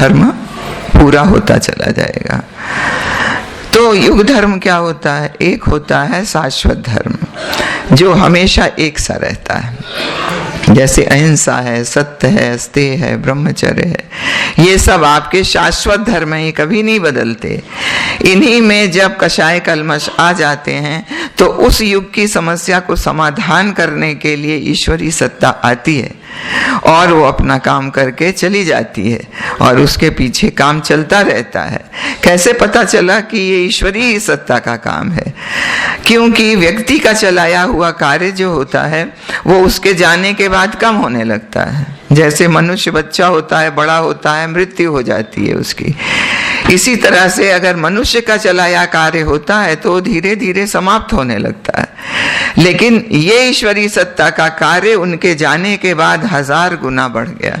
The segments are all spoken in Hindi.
धर्म पूरा होता चला जाएगा। तो युग धर्म क्या होता है? एक होता है शाश्वत धर्म, जो हमेशा एक सा रहता है, जैसे अहिंसा है, सत्य है, अस्तेय है, ब्रह्मचर्य है। ये सब आपके शाश्वत धर्म है, ये कभी नहीं बदलते। इन्हीं में जब कषाय कल्मश आ जाते हैं तो उस युग की समस्या को समाधान करने के लिए ईश्वरी सत्ता आती है और वो अपना काम करके चली जाती है और उसके पीछे काम चलता रहता है। कैसे पता चला कि ये ईश्वरी सत्ता का काम है? क्योंकि व्यक्ति का चलाया हुआ कार्य जो होता है वो उसके जाने के बाद कम होने लगता है। जैसे मनुष्य बच्चा होता है, बड़ा होता है, मृत्यु हो जाती है उसकी। इसी तरह से अगर मनुष्य का चलाया कार्य होता है तो धीरे धीरे समाप्त होने लगता है। लेकिन ये ईश्वरी सत्ता का कार्य उनके जाने के बाद 1000 गुना बढ़ गया।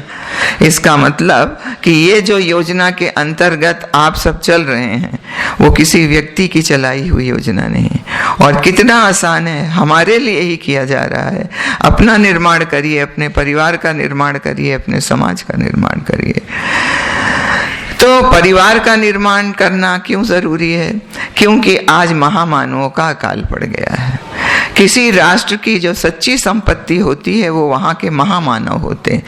इसका मतलब कि ये जो योजना के अंतर्गत आप सब चल रहे हैं वो किसी व्यक्ति की चलाई हुई योजना नहीं, और कितना आसान है, हमारे लिए ही किया जा रहा है। अपना निर्माण करिए, अपने परिवार का निर्माण करिए, अपने समाज का निर्माण करिए। तो परिवार का निर्माण करना क्यों जरूरी है? क्योंकि आज महामानवों का अकाल पड़ गया है। किसी राष्ट्र की जो सच्ची संपत्ति होती है वो वहाँ के महामानव होते हैं।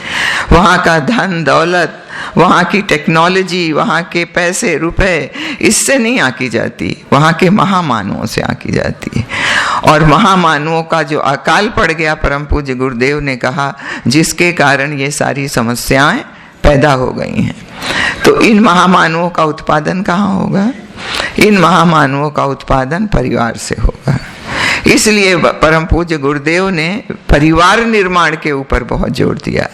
वहाँ का धन दौलत, वहाँ की टेक्नोलॉजी, वहाँ के पैसे रुपए, इससे नहीं आकी जाती, वहाँ के महामानवों से आकी जाती है। और महामानवों का जो अकाल पड़ गया, परम पूज्य गुरुदेव ने कहा, जिसके कारण ये सारी समस्याएं पैदा हो गई हैं। तो इन महामानवों का उत्पादन कहाँ होगा? इन महामानवों का उत्पादन परिवार से होगा। इसलिए परम पूज्य गुरुदेव ने परिवार निर्माण के ऊपर बहुत जोर दिया।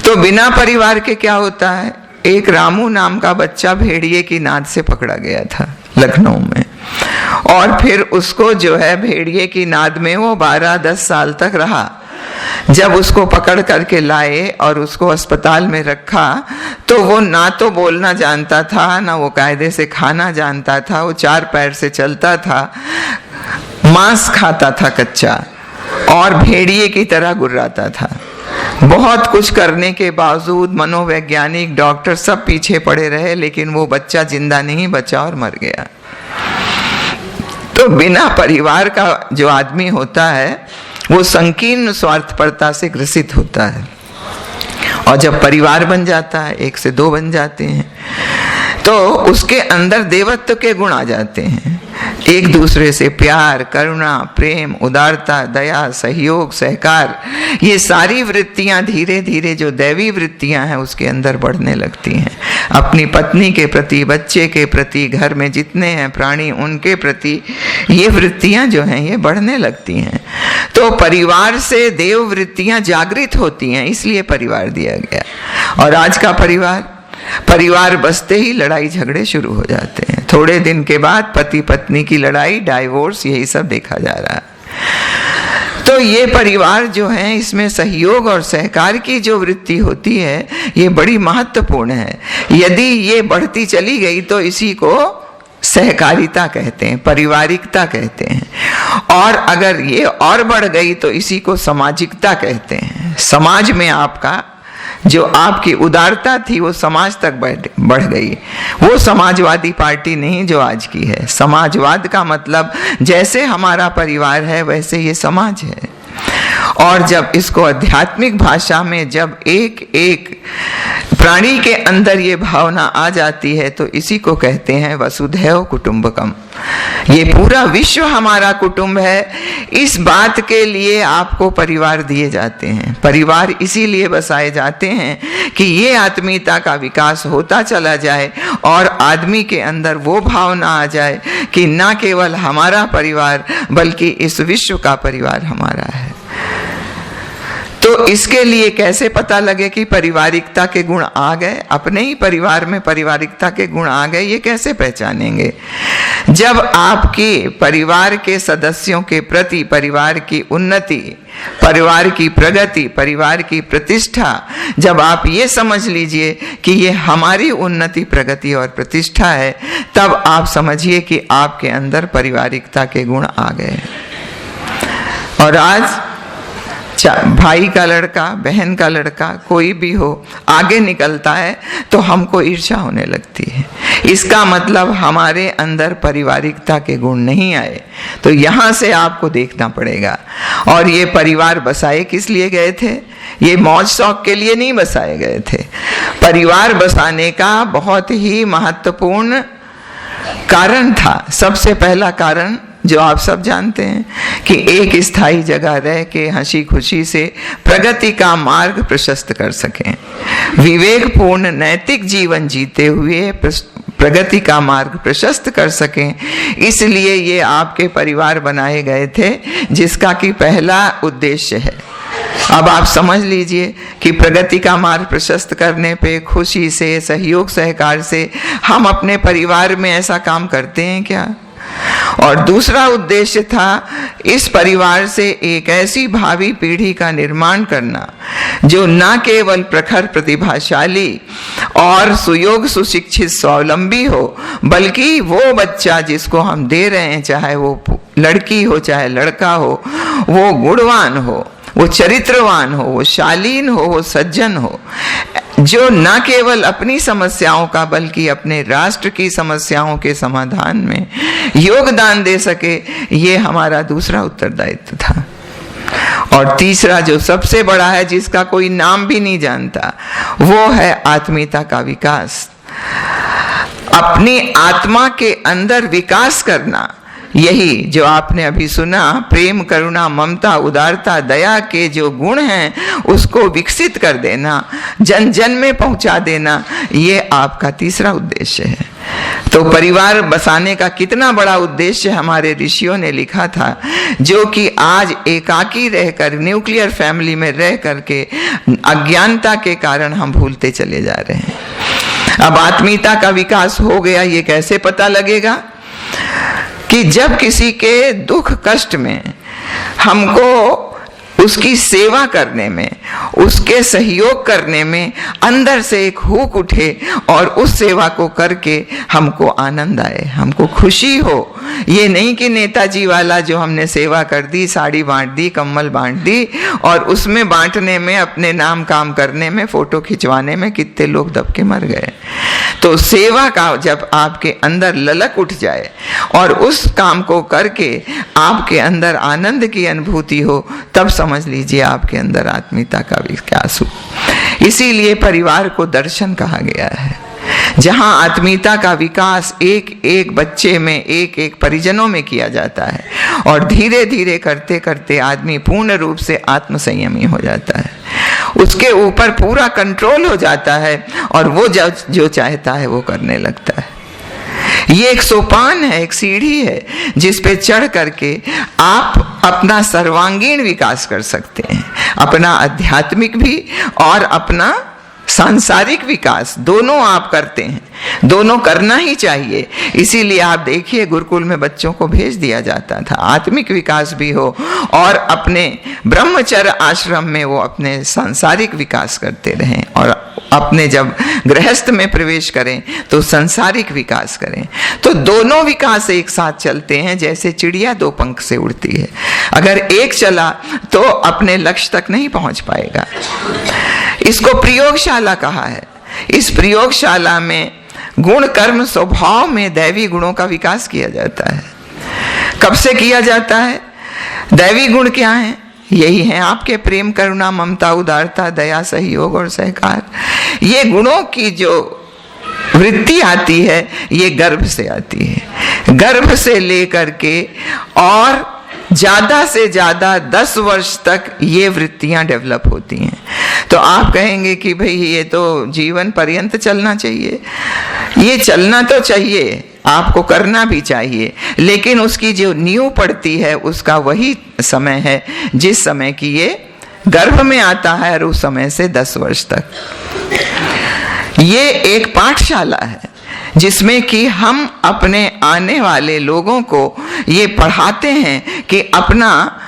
तो बिना परिवार के क्या होता है? एक रामू नाम का बच्चा भेड़िए की नाद से पकड़ा गया था लखनऊ में, और फिर उसको जो है भेड़िए की नाद में वो 12-10 साल तक रहा। जब उसको पकड़ करके लाए और उसको अस्पताल में रखा तो वो ना तो बोलना जानता था, ना वो कायदे से खाना जानता था। वो 4 पैर से चलता था, मांस खाता था कच्चा, और भेड़िए की तरह गुर्राता था। बहुत कुछ करने के बावजूद मनोवैज्ञानिक, डॉक्टर सब पीछे पड़े रहे, लेकिन वो बच्चा जिंदा नहीं बचा और मर गया। तो बिना परिवार का जो आदमी होता है वो संकीर्ण स्वार्थपरता से ग्रसित होता है, और जब परिवार बन जाता है, 1 से 2 बन जाते हैं, तो उसके अंदर देवत्व के गुण आ जाते हैं। एक दूसरे से प्यार, करुणा, प्रेम, उदारता, दया, सहयोग, सहकार, ये सारी वृत्तियां धीरे धीरे जो दैवी वृत्तियां हैं उसके अंदर बढ़ने लगती हैं। अपनी पत्नी के प्रति, बच्चे के प्रति, घर में जितने हैं प्राणी उनके प्रति ये वृत्तियां जो हैं ये बढ़ने लगती हैं। तो परिवार से देव वृत्तियां जागृत होती हैं, इसलिए परिवार दिया गया। और आज का परिवार बसते ही लड़ाई झगड़े शुरू हो जाते हैं। थोड़े दिन के बाद पति पत्नी की लड़ाई, डाइवोर्स, यही सब देखा जा रहा है। तो ये परिवार जो है इसमें सहयोग और सहकार की जो वृत्ति होती है ये बड़ी महत्वपूर्ण है। यदि ये बढ़ती चली गई तो इसी को सहकारिता कहते हैं, परिवारिकता कहते हैं। और अगर ये और बढ़ गई तो इसी को सामाजिकता कहते हैं। समाज में आपका जो आपकी उदारता थी वो समाज तक बढ़ गई। वो समाजवादी पार्टी नहीं जो आज की है। समाजवाद का मतलब जैसे हमारा परिवार है वैसे ये समाज है। और जब इसको आध्यात्मिक भाषा में जब एक एक प्राणी के अंदर ये भावना आ जाती है तो इसी को कहते हैं वसुधैव कुटुंबकम। ये पूरा विश्व हमारा कुटुंब है। इस बात के लिए आपको परिवार दिए जाते हैं। परिवार इसीलिए बसाए जाते हैं कि ये आत्मीयता का विकास होता चला जाए और आदमी के अंदर वो भावना आ जाए कि ना केवल हमारा परिवार बल्कि इस विश्व का परिवार हमारा है। तो इसके लिए कैसे पता लगे कि पारिवारिकता के गुण आ गए? अपने ही परिवार में पारिवारिकता के गुण आ गए, ये कैसे पहचानेंगे? जब आपके परिवार के सदस्यों के प्रति परिवार की उन्नति, परिवार की प्रगति, परिवार की प्रतिष्ठा, जब आप ये समझ लीजिए कि ये हमारी उन्नति, प्रगति और प्रतिष्ठा है, तब आप समझिए कि आपके अंदर पारिवारिकता के गुण आ गए। और आज भाई का लड़का, बहन का लड़का, कोई भी हो, आगे निकलता है तो हमको ईर्ष्या होने लगती है। इसका मतलब हमारे अंदर पारिवारिकता के गुण नहीं आए। तो यहाँ से आपको देखना पड़ेगा। और ये परिवार बसाए किस लिए गए थे? ये मौज शौक के लिए नहीं बसाए गए थे। परिवार बसाने का बहुत ही महत्वपूर्ण कारण था। सबसे पहला कारण जो आप सब जानते हैं कि एक स्थायी जगह रह के हंसी खुशी से प्रगति का मार्ग प्रशस्त कर सकें, विवेकपूर्ण नैतिक जीवन जीते हुए प्रगति का मार्ग प्रशस्त कर सकें। इसलिए ये आपके परिवार बनाए गए थे, जिसका कि पहला उद्देश्य है। अब आप समझ लीजिए कि प्रगति का मार्ग प्रशस्त करने पे खुशी से, सहयोग सहकार से हम अपने परिवार में ऐसा काम करते हैं क्या? और दूसरा उद्देश्य था इस परिवार से एक ऐसी भावी पीढ़ी का निर्माण करना जो न केवल प्रखर प्रतिभाशाली और सुयोग सुशिक्षित स्वावलंबी हो, बल्कि वो बच्चा जिसको हम दे रहे हैं, चाहे वो लड़की हो चाहे लड़का हो, वो गुणवान हो, वो चरित्रवान हो, वो शालीन हो, वो सज्जन हो, जो न केवल अपनी समस्याओं का बल्कि अपने राष्ट्र की समस्याओं के समाधान में योगदान दे सके। ये हमारा दूसरा उत्तरदायित्व था। और तीसरा जो सबसे बड़ा है, जिसका कोई नाम भी नहीं जानता, वो है आत्मीयता का विकास। अपनी आत्मा के अंदर विकास करना, यही जो आपने अभी सुना, प्रेम, करुणा, ममता, उदारता, दया के जो गुण हैं उसको विकसित कर देना, जन जन में पहुंचा देना, ये आपका तीसरा उद्देश्य है। तो परिवार बसाने का कितना बड़ा उद्देश्य हमारे ऋषियों ने लिखा था, जो कि आज एकाकी रहकर, न्यूक्लियर फैमिली में रह करके अज्ञानता के कारण हम भूलते चले जा रहे हैं। अब आत्मीयता का विकास हो गया, ये कैसे पता लगेगा? कि जब किसी के दुख कष्ट में हमको उसकी सेवा करने में, उसके सहयोग करने में अंदर से एक हुक उठे और उस सेवा को करके हमको आनंद आए, हमको खुशी हो। ये नहीं कि नेताजी वाला जो हमने सेवा कर दी, साड़ी बांट दी, कम्बल बांट दी, और उसमें बांटने में, अपने नाम काम करने में, फोटो खिंचवाने में कितने लोग दब के मर गए। तो सेवा का जब आपके अंदर ललक उठ जाए और उस काम को करके आपके अंदर आनंद की अनुभूति हो, तब समझ लीजिए आपके अंदर आत्मीयता का विकास हो। इसीलिए परिवार को दर्शन कहा गया है, जहां आत्मीयता का विकास एक एक बच्चे में, एक एक परिजनों में किया जाता है, और धीरे धीरे करते करते आदमी पूर्ण रूप से आत्मसंयमी हो जाता है, उसके ऊपर पूरा कंट्रोल हो जाता है, और वो जो चाहता है वो करने लगता है। ये एक सोपान है, एक सीढ़ी है, जिस पे चढ़ करके आप अपना सर्वांगीण विकास कर सकते हैं, अपना आध्यात्मिक भी और अपना सांसारिक विकास, दोनों आप करते हैं। दोनों करना ही चाहिए। इसीलिए आप देखिए गुरुकुल में बच्चों को भेज दिया जाता था, आत्मिक विकास भी हो और अपने ब्रह्मचर्य आश्रम में वो अपने सांसारिक विकास करते रहें, और अपने जब गृहस्थ में प्रवेश करें तो सांसारिक विकास करें। तो दोनों विकास एक साथ चलते हैं, जैसे चिड़िया दो पंख से उड़ती है। अगर एक चला तो अपने लक्ष्य तक नहीं पहुंच पाएगा। इसको प्रयोगशाला कहा है। इस प्रयोगशाला में गुण कर्म स्वभाव में दैवी गुणों का विकास किया जाता है। कब से किया जाता है? दैवी गुण क्या हैं? यही हैं आपके प्रेम, करुणा, ममता, उदारता, दया, सहयोग और सहकार। ये गुणों की जो वृत्ति आती है ये गर्भ से आती है। गर्भ से लेकर के और ज्यादा से ज्यादा 10 वर्ष तक ये वृत्तियां डेवलप होती हैं। तो आप कहेंगे कि भाई ये तो जीवन पर्यंत चलना चाहिए। ये चलना तो चाहिए, आपको करना भी चाहिए, लेकिन उसकी जो नींव पड़ती है उसका वही समय है जिस समय की ये गर्भ में आता है, और उस समय से 10 वर्ष तक। ये एक पाठशाला है जिसमें कि हम अपने आने वाले लोगों को ये पढ़ाते हैं कि अपना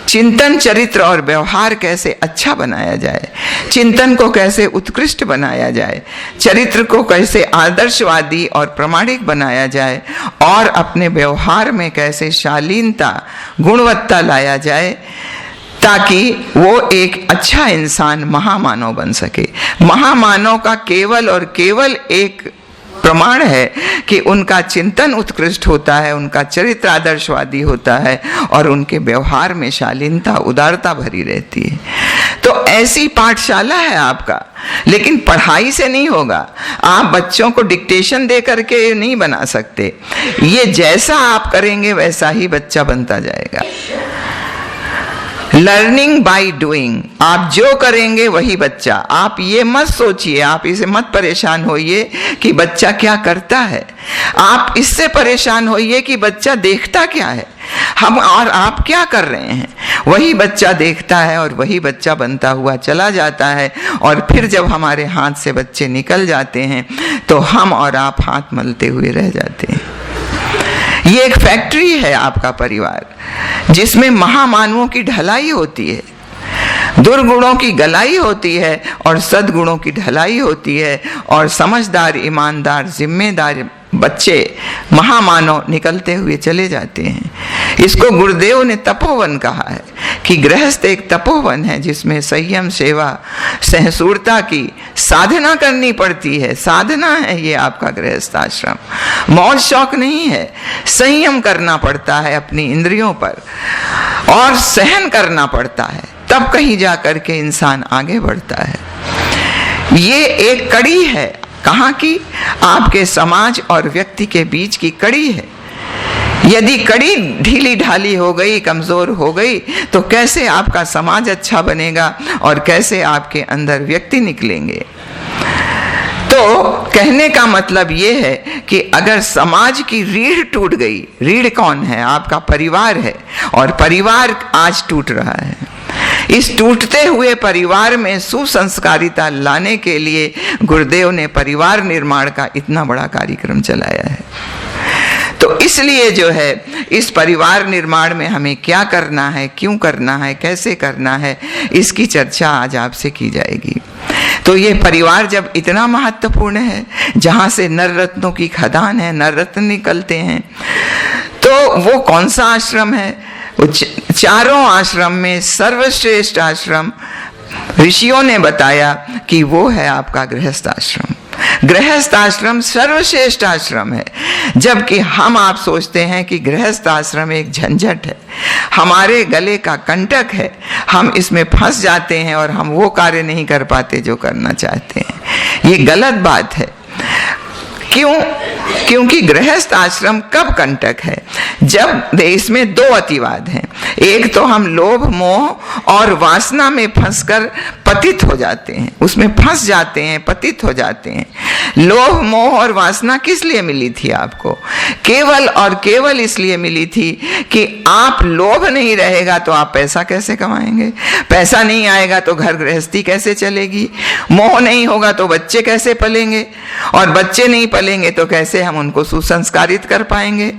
चिंतन, चरित्र और व्यवहार कैसे अच्छा बनाया जाए, चिंतन को कैसे उत्कृष्ट बनाया जाए, चरित्र को कैसे आदर्शवादी और प्रामाणिक बनाया जाए, और अपने व्यवहार में कैसे शालीनता, गुणवत्ता लाया जाए, ताकि वो एक अच्छा इंसान, महामानव बन सके। महामानव का केवल और केवल एक प्रमाण है कि उनका चिंतन उत्कृष्ट होता है, उनका चरित्र आदर्शवादी होता है और उनके व्यवहार में शालीनता, उदारता भरी रहती है। तो ऐसी पाठशाला है आपका, लेकिन पढ़ाई से नहीं होगा। आप बच्चों को डिक्टेशन दे करके नहीं बना सकते। ये जैसा आप करेंगे वैसा ही बच्चा बनता जाएगा। लर्निंग बाय डूइंग, आप जो करेंगे वही बच्चा। आप ये मत सोचिए, आप इसे मत परेशान होइए कि बच्चा क्या करता है। आप इससे परेशान होइए कि बच्चा देखता क्या है, हम और आप क्या कर रहे हैं। वही बच्चा देखता है और वही बच्चा बनता हुआ चला जाता है। और फिर जब हमारे हाथ से बच्चे निकल जाते हैं तो हम और आप हाथ मलते हुए रह जाते हैं। ये एक फैक्ट्री है आपका परिवार, जिसमें महामानवों की ढलाई होती है, दुर्गुणों की गलाई होती है और सद्गुणों की ढलाई होती है। और समझदार, ईमानदार, जिम्मेदार बच्चे, महामानव निकलते हुए चले जाते हैं। इसको गुरुदेव ने तपोवन कहा है कि गृहस्थ एक तपोवन है जिसमें संयम, सेवा, सहिष्णुता की साधना करनी पड़ती है। साधना है ये आपका गृहस्थ आश्रम, मौज शौक नहीं है। संयम करना पड़ता है अपनी इंद्रियों पर और सहन करना पड़ता है, तब कहीं जा करके इंसान आगे बढ़ता है। ये एक कड़ी है, कहाँ की? आपके समाज और व्यक्ति के बीच की कड़ी है। यदि कड़ी ढीली ढाली हो गई, कमजोर हो गई, तो कैसे आपका समाज अच्छा बनेगा और कैसे आपके अंदर व्यक्ति निकलेंगे। तो कहने का मतलब ये है कि अगर समाज की रीढ़ टूट गई, रीढ़ कौन है? आपका परिवार है, और परिवार आज टूट रहा है। इस टूटते हुए परिवार में सुसंस्कारिता लाने के लिए गुरुदेव ने परिवार निर्माण का इतना बड़ा कार्यक्रम चलाया है। तो इसलिए जो है, इस परिवार निर्माण में हमें क्या करना है, क्यों करना है, कैसे करना है, इसकी चर्चा आज आपसे की जाएगी। तो ये परिवार जब इतना महत्वपूर्ण है, जहाँ से नर रत्नों की खदान है, नर रत्न निकलते हैं, तो वो कौन सा आश्रम है? चारों आश्रम में सर्वश्रेष्ठ आश्रम ऋषियों ने बताया कि वो है आपका गृहस्थ आश्रम। गृहस्थ आश्रम सर्वश्रेष्ठ आश्रम है। जबकि हम आप सोचते हैं कि गृहस्थ आश्रम एक झंझट है, हमारे गले का कंटक है, हम इसमें फंस जाते हैं और हम वो कार्य नहीं कर पाते जो करना चाहते हैं। ये गलत बात है। क्यों? क्योंकि गृहस्थ आश्रम कब कंटक है? जब इसमें दो अतिवाद हैं। एक तो हम लोभ, मोह और वासना में फंसकर पतित हो जाते हैं, उसमें फंस जाते हैं, पतित हो जाते हैं। लोभ, मोह और वासना किस लिए मिली थी आपको? केवल और केवल इसलिए मिली थी कि आप लोभ नहीं रहेगा तो आप पैसा कैसे कमाएंगे, पैसा नहीं आएगा तो घर गृहस्थी कैसे चलेगी, मोह नहीं होगा तो बच्चे कैसे पलेंगे, और बच्चे नहीं पलेंगे तो कैसे हम उनको सुसंस्कारित कर पाएंगे।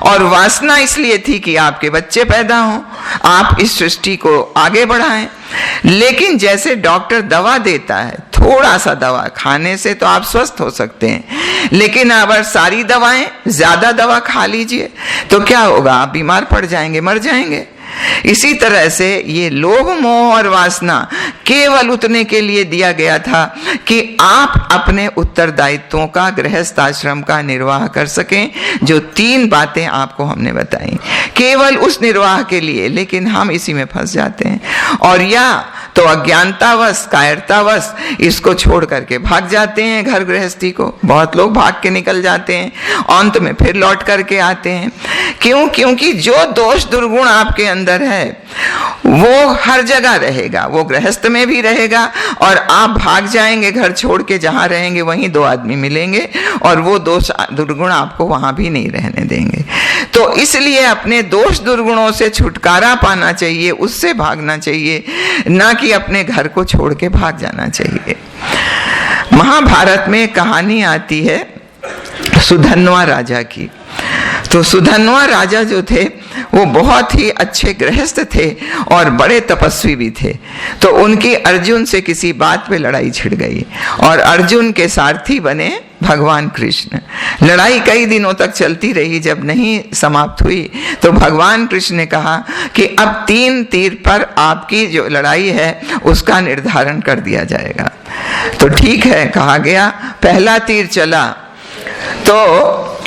और वासना इसलिए थी कि आपके बच्चे पैदा हों, आप इस सृष्टि को आगे बढ़ाएं। लेकिन जैसे डॉक्टर दवा देता है, थोड़ा सा दवा खाने से तो आप स्वस्थ हो सकते हैं, लेकिन अगर सारी दवाएं, ज्यादा दवा खा लीजिए तो क्या होगा? आप बीमार पड़ जाएंगे, मर जाएंगे। इसी तरह से ये लोभ, मोह और वासना केवल उतने के लिए दिया गया था कि आप अपने उत्तरदायित्वों का, गृहस्थ आश्रम का निर्वाह कर सकें। जो तीन बातें आपको हमने बताई, केवल उस निर्वाह के लिए। लेकिन हम इसी में फंस जाते हैं, और या तो अज्ञानतावश, कायरतावश इसको छोड़ करके भाग जाते हैं घर गृहस्थी को। बहुत लोग भाग के निकल जाते हैं, अंत में फिर लौट करके आते हैं। क्यों? क्योंकि जो दोष दुर्गुण आपके अंदर है वो हर जगह रहेगा, वो गृहस्थ में भी रहेगा, और आप भाग जाएंगे घर छोड़ के, जहां रहेंगे वहीं दो आदमी मिलेंगे और वो दोष दुर्गुण आपको वहां भी नहीं रहने देंगे। तो इसलिए अपने दोष दुर्गुणों से छुटकारा पाना चाहिए, उससे भागना चाहिए, ना कि अपने घर को छोड़ के भाग जाना चाहिए। महाभारत में कहानी आती है सुधन्वा राजा की। तो सुधन्वा राजा जो थे वो बहुत ही अच्छे गृहस्थ थे और बड़े तपस्वी भी थे। तो उनकी अर्जुन से किसी बात पे लड़ाई छिड़ गई और अर्जुन के सारथी बने भगवान कृष्ण। लड़ाई कई दिनों तक चलती रही, जब नहीं समाप्त हुई तो भगवान कृष्ण ने कहा कि अब 3 तीर पर आपकी जो लड़ाई है उसका निर्धारण कर दिया जाएगा। तो ठीक है, कहा गया। पहला तीर चला तो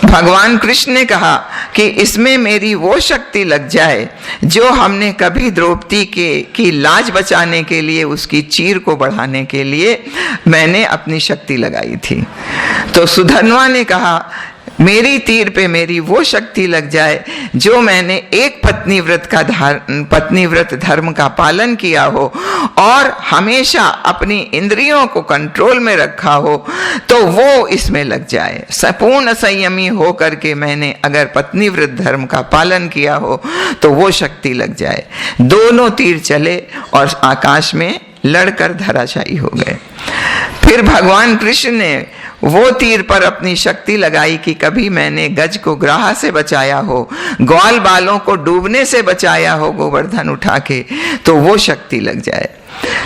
भगवान कृष्ण ने कहा कि इसमें मेरी वो शक्ति लग जाए जो हमने कभी द्रौपदी की लाज बचाने के लिए, उसकी चीर को बढ़ाने के लिए मैंने अपनी शक्ति लगाई थी। तो सुधन्वा ने कहा मेरी तीर पे मेरी वो शक्ति लग जाए जो मैंने एक पत्नी व्रत धर्म का पालन किया हो और हमेशा अपनी इंद्रियों को कंट्रोल में रखा हो, तो वो इसमें लग जाए। पूर्ण संयमी हो करके मैंने अगर पत्नी व्रत धर्म का पालन किया हो तो वो शक्ति लग जाए। दोनों तीर चले और आकाश में लड़कर धराशायी हो गए। फिर भगवान कृष्ण ने वो तीर पर अपनी शक्ति लगाई कि कभी मैंने गज को ग्राह से बचाया हो, ग्वाल बालों को डूबने से बचाया हो गोवर्धन उठा के, तो वो शक्ति लग जाए।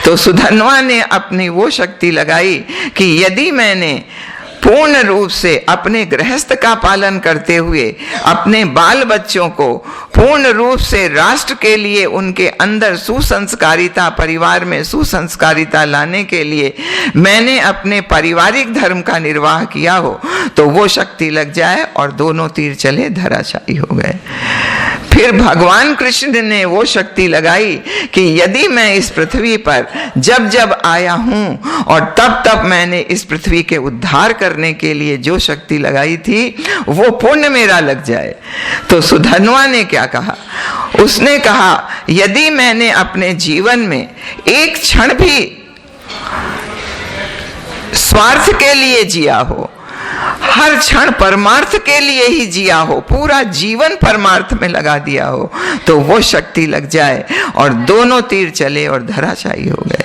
तो सुधन्वा ने अपनी वो शक्ति लगाई कि यदि मैंने पूर्ण रूप से अपने गृहस्थ का पालन करते हुए अपने बाल बच्चों को पूर्ण रूप से राष्ट्र के लिए, उनके अंदर सुसंस्कारिता, परिवार में सुसंस्कारिता लाने के लिए मैंने अपने पारिवारिक धर्म का निर्वाह किया हो, तो वो शक्ति लग जाए। और दोनों तीर चले धराशायी हो गए। फिर भगवान कृष्ण ने वो शक्ति लगाई कि यदि मैं इस पृथ्वी पर जब जब आया हूं और तब तब मैंने इस पृथ्वी के उद्धार करने के लिए जो शक्ति लगाई थी वो पुण्य मेरा लग जाए। तो सुधन्वा ने क्या कहा? उसने कहा यदि मैंने अपने जीवन में एक क्षण भी स्वार्थ के लिए जिया हो, हर क्षण परमार्थ के लिए ही जिया हो, पूरा जीवन परमार्थ में लगा दिया हो, तो वो शक्ति लग जाए। और दोनों तीर चले और धराशायी हो गए।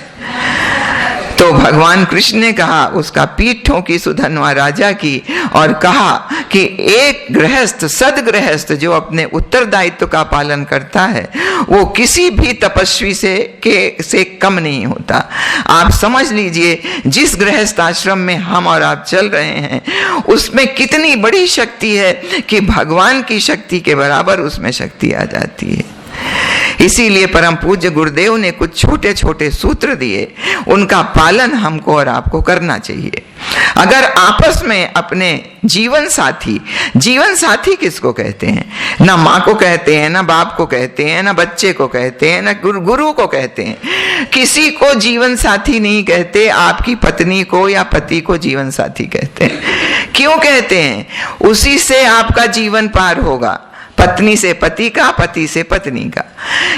तो भगवान कृष्ण ने कहा, उसका पीठ ठोकी सुधन्वा राजा की और कहा कि एक गृहस्थ, सदगृहस्थ जो अपने उत्तरदायित्व का पालन करता है वो किसी भी तपस्वी से कम नहीं होता। आप समझ लीजिए जिस गृहस्थ आश्रम में हम और आप चल रहे हैं उसमें कितनी बड़ी शक्ति है कि भगवान की शक्ति के बराबर उसमें शक्ति आ जाती है। इसीलिए परम पूज्य गुरुदेव ने कुछ छोटे छोटे सूत्र दिए, उनका पालन हमको और आपको करना चाहिए। अगर आपस में अपने जीवन साथी किसको कहते हैं? ना माँ को कहते हैं, ना बाप को कहते हैं, ना बच्चे को कहते हैं, ना गुरु को कहते हैं। किसी को जीवन साथी नहीं कहते। आपकी पत्नी को या पति को जीवन साथी कहते हैं। क्यों कहते हैं? उसी से आपका जीवन पार होगा, पत्नी से पति का, पति से पत्नी का।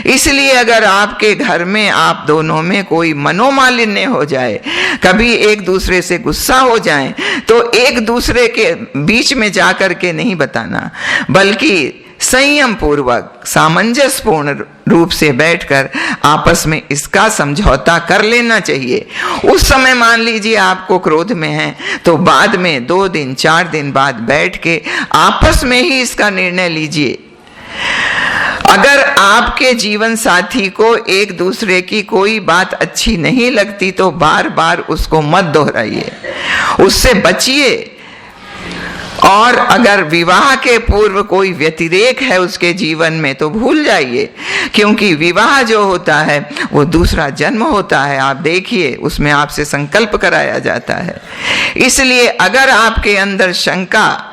इसलिए अगर आपके घर में आप दोनों में कोई मनोमालिन्य हो जाए, कभी एक दूसरे से गुस्सा हो जाए, तो एक दूसरे के बीच में जाकर के नहीं बताना, बल्कि संयम पूर्वक सामंजस्यपूर्ण रूप से बैठकर आपस में इसका समझौता कर लेना चाहिए। उस समय मान लीजिए आपको क्रोध में है, तो बाद में 2 दिन 4 दिन बाद बैठ के आपस में ही इसका निर्णय लीजिए। अगर आपके जीवन साथी को एक दूसरे की कोई बात अच्छी नहीं लगती तो बार बार उसको मत दोहराइए, उससे बचिए। और अगर विवाह के पूर्व कोई व्यतिरेक है उसके जीवन में तो भूल जाइए, क्योंकि विवाह जो होता है वो दूसरा जन्म होता है। आप देखिए उसमें आपसे संकल्प कराया जाता है। इसलिए अगर आपके अंदर शंका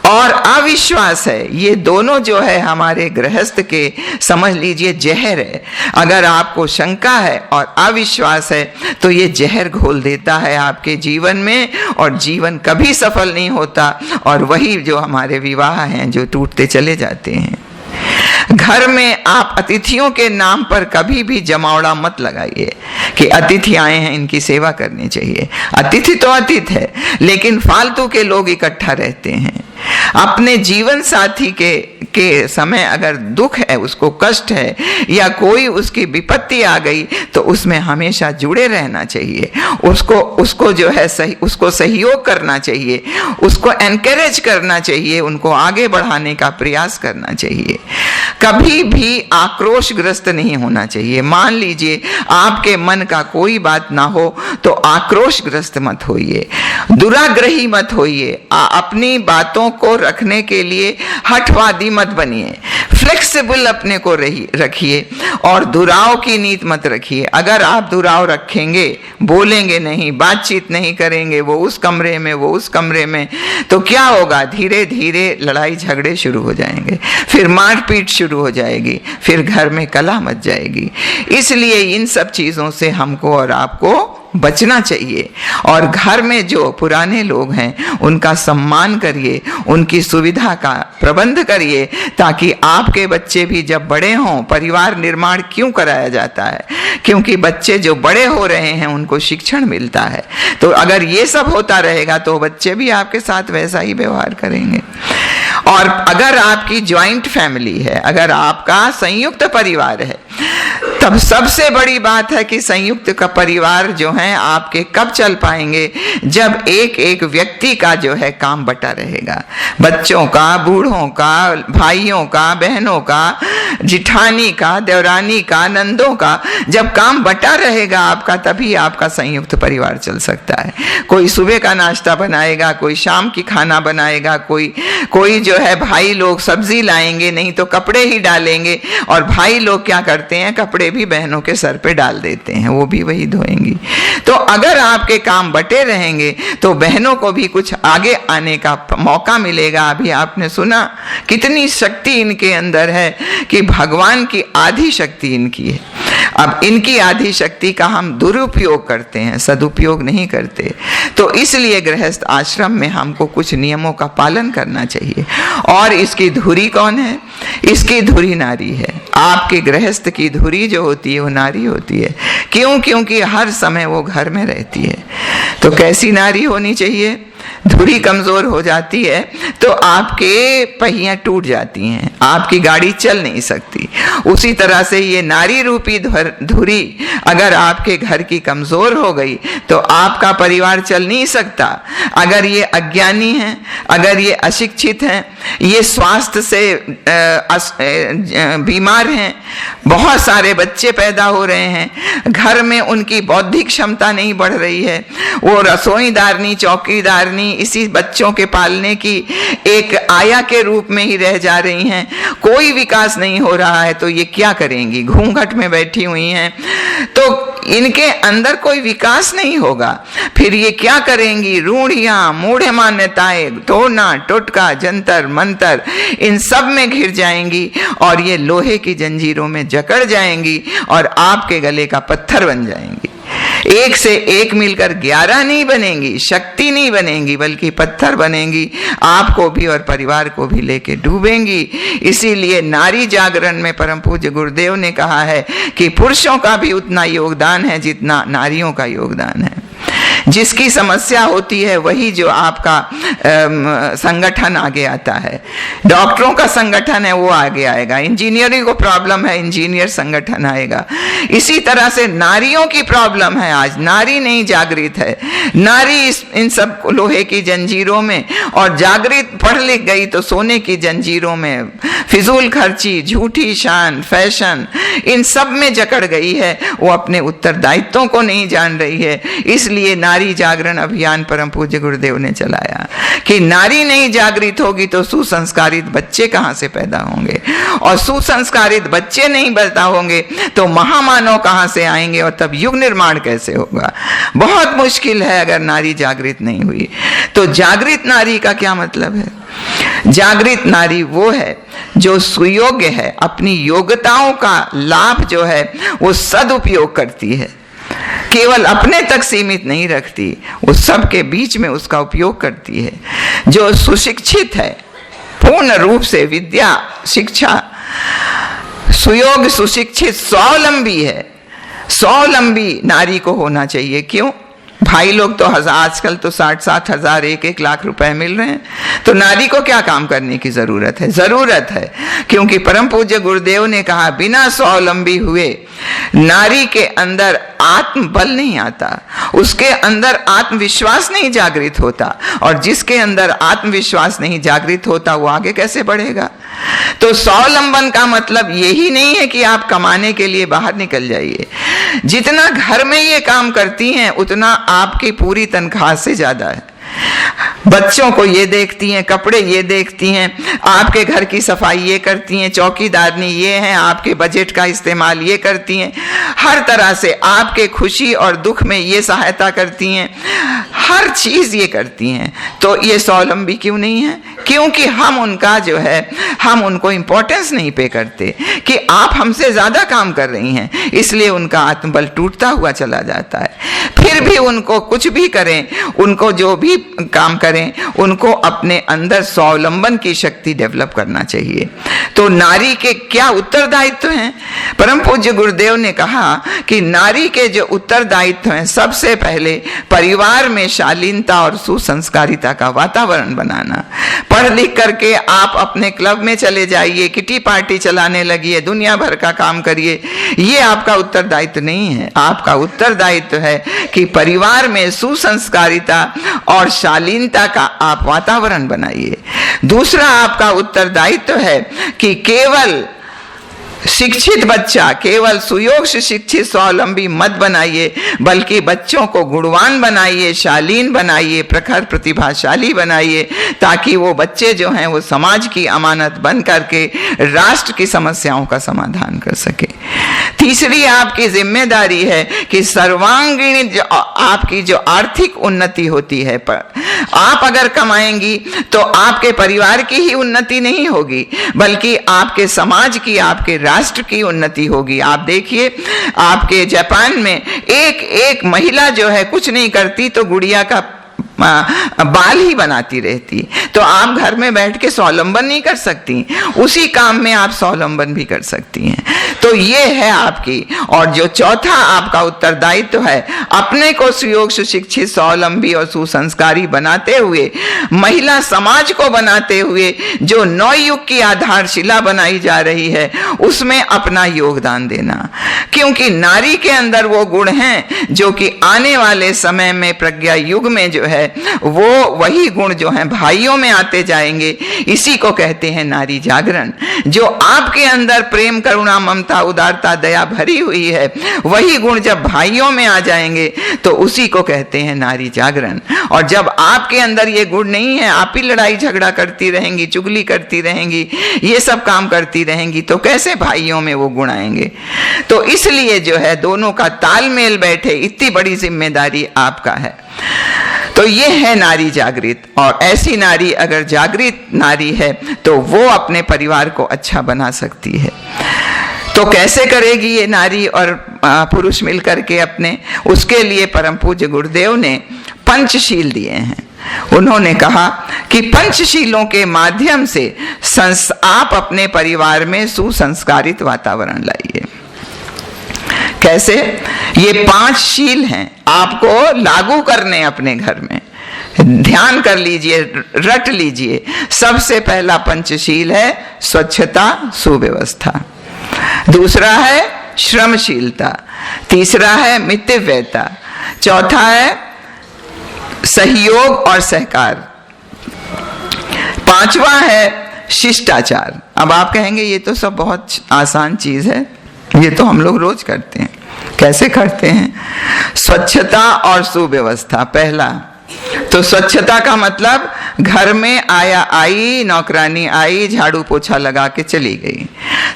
और अविश्वास है, ये दोनों जो है हमारे गृहस्थ के समझ लीजिए जहर है। अगर आपको शंका है और अविश्वास है तो ये जहर घोल देता है आपके जीवन में और जीवन कभी सफल नहीं होता। और वही जो हमारे विवाह हैं जो टूटते चले जाते हैं। घर में आप अतिथियों के नाम पर कभी भी जमावड़ा मत लगाइए कि अतिथि आए हैं इनकी सेवा करनी चाहिए। अतिथि तो अतिथि है, लेकिन फालतू के लोग इकट्ठा रहते हैं। अपने जीवन साथी के समय अगर दुख है, उसको कष्ट है या कोई उसकी विपत्ति आ गई, तो उसमें हमेशा जुड़े रहना चाहिए। उसको जो है सही, उसको सहयोग करना चाहिए, उसको एनकरेज करना चाहिए, उनको आगे बढ़ाने का प्रयास करना चाहिए। कभी भी आक्रोशग्रस्त नहीं होना चाहिए। मान लीजिए आपके मन का कोई बात ना हो तो आक्रोशग्रस्त मत होइए, दुराग्रही मत होइए, अपनी बातों को रखने के लिए हठवादी मत बनिए, फ्लेक्सिबल अपने को रखिए और दुराव की नीति मत रखिए। अगर आप दुराव रखेंगे, बोलेंगे नहीं, बातचीत नहीं करेंगे, वो उस कमरे में, वो उस कमरे में, तो क्या होगा? धीरे धीरे लड़ाई झगड़े शुरू हो जाएंगे, फिर मारपीट शुरू हो जाएगी, फिर घर में कलह मच जाएगी। इसलिए इन सब चीजों से हमको और आपको बचना चाहिए। और घर में जो पुराने लोग हैं उनका सम्मान करिए, उनकी सुविधा का प्रबंध करिए, ताकि आपके बच्चे भी जब बड़े हों, परिवार निर्माण क्यों कराया जाता है? क्योंकि बच्चे जो बड़े हो रहे हैं उनको शिक्षण मिलता है। तो अगर ये सब होता रहेगा तो बच्चे भी आपके साथ वैसा ही व्यवहार करेंगे। और अगर आपकी ज्वाइंट फैमिली है, अगर आपका संयुक्त परिवार है, तब सबसे बड़ी बात है कि संयुक्त का परिवार जो है आपके कब चल पाएंगे? जब एक एक व्यक्ति का जो है काम बटा रहेगा, बच्चों का, बूढ़ों का, भाइयों का, बहनों का, जिठानी का, देवरानी का, नंदों का, जब काम बटा रहेगा आपका, तभी आपका संयुक्त परिवार चल सकता है। कोई सुबह का नाश्ता बनाएगा, कोई शाम की खाना बनाएगा, कोई जो है भाई लोग सब्जी लाएंगे, नहीं तो कपड़े ही डालेंगे, और भाई लोग क्या करते हैं, कपड़े भी बहनों के सर पे डाल देते हैं, वो भी वही धोएंगी। तो अगर आपके काम बटे रहेंगे तो बहनों को भी कुछ आगे आने का मौका मिलेगा। अभी आपने सुना कितनी शक्ति इनके अंदर है कि भगवान की आधी शक्ति इनकी है। अब इनकी आधी शक्ति का हम दुरुपयोग करते हैं, सदुपयोग नहीं करते। तो इसलिए गृहस्थ आश्रम में हमको कुछ नियमों का पालन करना चाहिए। और इसकी धुरी कौन है? इसकी धुरी नारी है। आपके गृहस्थ की धुरी जो होती है वो नारी होती है। क्यों? क्योंकि हर समय वो घर में रहती है। तो कैसी नारी होनी चाहिए? धुरी कमजोर हो जाती है तो आपके पहियां टूट जाती हैं, आपकी गाड़ी चल नहीं सकती। उसी तरह से ये नारी रूपी धुरी अगर आपके घर की कमजोर हो गई तो आपका परिवार चल नहीं सकता। अगर ये अज्ञानी हैं, अगर ये अशिक्षित हैं, ये स्वास्थ्य से बीमार हैं, बहुत सारे बच्चे पैदा हो रहे हैं, घर में उनकी बौद्धिक क्षमता नहीं बढ़ रही है, वो रसोईदारनी, चौकीदारनी इसी बच्चों के पालने की एक आया के रूप में ही रह जा रही हैं, कोई विकास नहीं हो रहा है, तो ये क्या करेंगी? घूंघट में बैठी हुई हैं, तो इनके अंदर कोई विकास नहीं होगा। फिर ये क्या करेंगी? रूढ़ियां, मूढ़ मान्यताएं, टोना टोटका, जंतर मंतर, इन सब में घिर जाएंगी और ये लोहे की जंजीरों में जकड़ जाएंगी और आपके गले का पत्थर बन जाएंगी। एक से एक मिलकर 11 नहीं बनेंगी, शक्ति नहीं बनेंगी, बल्कि पत्थर बनेंगी, आपको भी और परिवार को भी लेके डूबेंगी। इसीलिए नारी जागरण में परम पूज्य गुरुदेव ने कहा है कि पुरुषों का भी उतना योगदान है जितना नारियों का योगदान है। जिसकी समस्या होती है वही जो आपका संगठन आगे आता है। डॉक्टरों का संगठन है वो आगे आएगा, इंजीनियरिंग को प्रॉब्लम है इंजीनियर संगठन आएगा। इसी तरह से नारियों की प्रॉब्लम है, आज नारी नहीं जागृत है, नारी इन सब लोहे की जंजीरों में, और जागृत पढ़ लिख गई तो सोने की जंजीरों में, फिजूल खर्ची, झूठी शान, फैशन, इन सब में जकड़ गई है। वो अपने उत्तरदायित्वों को नहीं जान रही है। इसलिए नारी जागरण अभियान परम पूज्य गुरुदेव ने चलाया कि नारी नहीं जागृत होगी तो सुसंस्कारित बच्चे कहां से पैदा होंगे, और सुसंस्कारित बच्चे नहीं पैदा होंगे तो महामानव कहां से आएंगे, और तब युग निर्माण कैसे होगा? बहुत मुश्किल है अगर नारी जागृत नहीं हुई। तो जागृत नारी का क्या मतलब है? जागृत नारी वो है जो सुयोग्य है, अपनी योग्यताओं का लाभ जो है वो सदुपयोग करती है, केवल अपने तक सीमित नहीं रखती, वो सबके बीच में उसका उपयोग करती है। जो सुशिक्षित है, पूर्ण रूप से विद्या शिक्षा सुयोग सुशिक्षित स्वावलंबी है, स्वावलंबी नारी को होना चाहिए। क्यों? भाई लोग तो आजकल तो 60-60 हजार 1-1 लाख रुपए मिल रहे हैं, तो नारी को क्या काम करने की जरूरत है? जरूरत है, क्योंकि परम पूज्य गुरुदेव ने कहा बिना स्वावलंबी हुए नारी के अंदर आत्मबल नहीं आता, उसके अंदर आत्मविश्वास नहीं जागृत होता, और जिसके अंदर आत्मविश्वास नहीं जागृत होता वो आगे कैसे बढ़ेगा? तो स्वावलंबन का मतलब यही नहीं है कि आप कमाने के लिए बाहर निकल जाइए। जितना घर में ये काम करती हैं उतना आपकी पूरी तनख्वाह से ज्यादा है। बच्चों को ये देखती हैं, कपड़े ये देखती हैं, आपके घर की सफाई ये करती हैं, चौकीदारनी ये हैं, आपके बजट का इस्तेमाल ये करती हैं, हर तरह से आपके खुशी और दुख में ये सहायता करती हैं, हर चीज ये करती हैं। तो ये स्वावलंबी क्यों नहीं है? क्योंकि हम उनका जो है, हम उनको इंपॉर्टेंस नहीं पे करते कि आप हमसे ज्यादा काम कर रही हैं, इसलिए उनका आत्मबल टूटता हुआ चला जाता है। फिर भी उनको कुछ भी करें, उनको जो भी काम करें, उनको अपने अंदर स्वावलंबन की शक्ति डेवलप करना चाहिए। तो नारी के क्या उत्तरदायित्व हैं? परम पूज्य गुरुदेव ने कहा कि नारी के जो उत्तरदायित्व हैं, सबसे पहले परिवार में शालीनता और सुसंस्कारिता का वातावरण बनाना। पढ़ लिख करके आप अपने क्लब में चले जाइए, किटी पार्टी चलाने लगिए, दुनिया भर का काम करिए, ये आपका उत्तरदायित्व नहीं है। आपका उत्तरदायित्व है कि परिवार में सुसंस्कारिता और शालीनता का आप वातावरण बनाइए। दूसरा आपका उत्तरदायित्व है कि केवल शिक्षित बच्चा, केवल सुयोग से शिक्षित स्वावलंबी मत बनाइए, बल्कि बच्चों को गुणवान बनाइए, शालीन बनाइए, प्रखर प्रतिभाशाली बनाइए, ताकि वो बच्चे जो हैं वो समाज की अमानत बन करके राष्ट्र की समस्याओं का समाधान कर सके। तीसरी आपकी जिम्मेदारी है कि सर्वांगीण जो आपकी जो आर्थिक उन्नति होती है, आप अगर कमाएंगी तो आपके परिवार की ही उन्नति नहीं होगी, बल्कि आपके समाज की, आपके राष्ट्र की उन्नति होगी। आप देखिए, आपके जापान में एक महिला जो है कुछ नहीं करती तो गुड़िया का बाल ही बनाती रहती। तो आप घर में बैठ के स्वावलंबन नहीं कर सकती, उसी काम में आप स्वावलंबन भी कर सकती हैं। तो ये है आपकी। और जो चौथा आपका उत्तरदायित्व है, अपने को सुयोग सुशिक्षित, स्वावलंबी और सुसंस्कारी बनाते हुए, महिला समाज को बनाते हुए जो नवयुग की आधारशिला बनाई जा रही है उसमें अपना योगदान देना। क्योंकि नारी के अंदर वो गुण हैं जो कि आने वाले समय में प्रज्ञा युग में जो है वो वही गुण जो हैं भाइयों में आते जाएंगे। इसी को कहते हैं नारी जागरण। जो आपके अंदर प्रेम, करुणा, ममता, उदारता, दया भरी हुई है, वही गुण जब भाइयों में आ जाएंगे तो उसी को कहते हैं नारी जागरण। और जब आपके अंदर ये गुण नहीं है, आप ही लड़ाई झगड़ा करती रहेंगी, चुगली करती रहेंगी, ये सब काम करती रहेंगी, तो कैसे भाइयों में वो गुण आएंगे? तो इसलिए जो है दोनों का तालमेल बैठे, इतनी बड़ी जिम्मेदारी आपका है। तो ये है नारी जागृत। और ऐसी नारी अगर जागृत नारी है तो वो अपने परिवार को अच्छा बना सकती है। तो कैसे करेगी ये नारी और पुरुष मिलकर के अपने? उसके लिए परम पूज्य गुरुदेव ने पंचशील दिए हैं। उन्होंने कहा कि पंचशीलों के माध्यम से आप अपने परिवार में सुसंस्कारित वातावरण लाइए। कैसे? ये 5 शील हैं, आपको लागू करने अपने घर में। ध्यान कर लीजिए, रट लीजिए। सबसे पहला पंचशील है स्वच्छता, सुव्यवस्था। दूसरा है श्रमशीलता। तीसरा है मितव्ययता। चौथा है सहयोग और सहकार। पांचवा है शिष्टाचार। अब आप कहेंगे ये तो सब बहुत आसान चीज है, ये तो हम लोग रोज करते हैं। कैसे करते हैं? स्वच्छता और सुव्यवस्था पहला। तो स्वच्छता का मतलब घर में आया आई, नौकरानी आई, झाड़ू पोछा लगा के चली गई,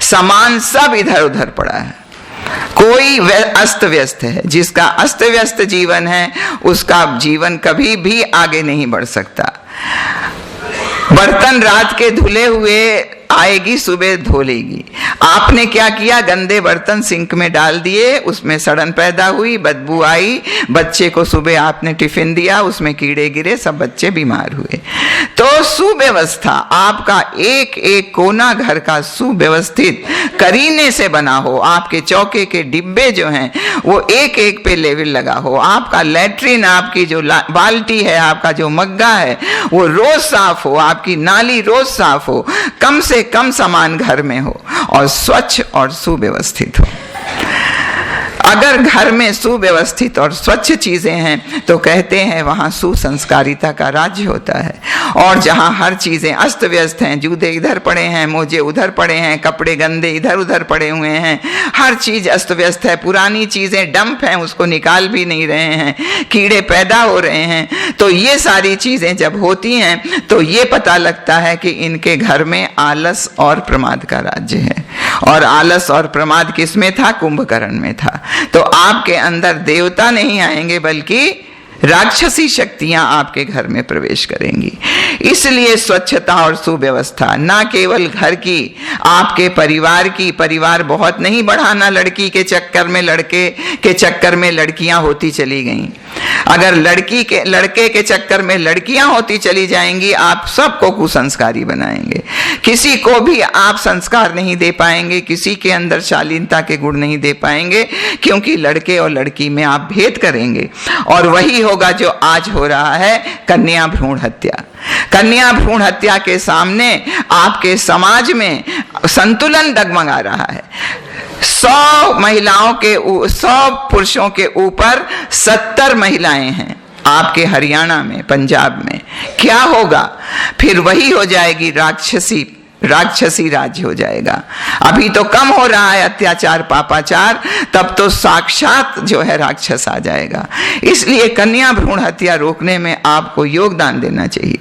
सामान सब इधर उधर पड़ा है, कोई अस्त व्यस्त है। जिसका अस्त व्यस्त जीवन है उसका जीवन कभी भी आगे नहीं बढ़ सकता। बर्तन रात के धुले हुए आएगी, सुबह धो लेगी। आपने क्या किया? गंदे बर्तन सिंक में डाल दिए, उसमें सड़न पैदा हुई, बदबू आई, बच्चे को सुबह आपने टिफिन दिया, उसमें कीड़े गिरे, सब बच्चे बीमार हुए। तो सुव्यवस्था, आपका एक एक कोना घर का सुव्यवस्थित करीने से बना हो, आपके चौके के डिब्बे जो हैं वो एक एक पे लेवल लगा हो, आपका लैट्रिन, आपकी जो बाल्टी है, आपका जो मग्गा है वो रोज साफ हो, आपकी नाली रोज साफ हो, कम से कम सामान घर में हो और स्वच्छ और सुव्यवस्थित हो। अगर घर में सुव्यवस्थित और स्वच्छ चीजें हैं तो कहते हैं वहां सुसंस्कारिता का राज्य होता है। और जहां हर चीजें अस्त व्यस्त हैं, जूते इधर पड़े हैं, मोजे उधर पड़े हैं, कपड़े गंदे इधर उधर पड़े हुए हैं, हर चीज अस्त व्यस्त है, पुरानी चीजें डंप हैं, उसको निकाल भी नहीं रहे हैं, कीड़े पैदा हो रहे हैं, तो ये सारी चीजें जब होती हैं तो ये पता लगता है कि इनके घर में आलस और प्रमाद का राज्य है। और आलस और प्रमाद किसमें था? कुंभकर्ण में था। तो आपके अंदर देवता नहीं आएंगे बल्कि राक्षसी शक्तियां आपके घर में प्रवेश करेंगी। इसलिए स्वच्छता और सुव्यवस्था ना केवल घर की, आपके परिवार की, परिवार बहुत नहीं बढ़ाना, लड़की के चक्कर में, लड़के के चक्कर में लड़कियां होती चली गईं। अगर लड़के के चक्कर में लड़कियां होती चली जाएंगी, आप सबको कुसंस्कारी बनाएंगे, किसी को भी आप संस्कार नहीं दे पाएंगे, किसी के अंदर शालीनता के गुण नहीं दे पाएंगे, क्योंकि लड़के और लड़की में आप भेद करेंगे। और वही होगा जो आज हो रहा है, कन्या भ्रूण हत्या। कन्या भ्रूण हत्या के सामने आपके समाज में संतुलन डगमगा रहा है। 100 महिलाओं के 100 पुरुषों के ऊपर 70 महिलाएं हैं आपके हरियाणा में, पंजाब में। क्या होगा फिर? वही हो जाएगी राक्षसी राज्य हो जाएगा। अभी तो कम हो रहा है अत्याचार पापाचार, तब तो साक्षात जो है राक्षस आ जाएगा। इसलिए कन्या भ्रूण हत्या रोकने में आपको योगदान देना चाहिए।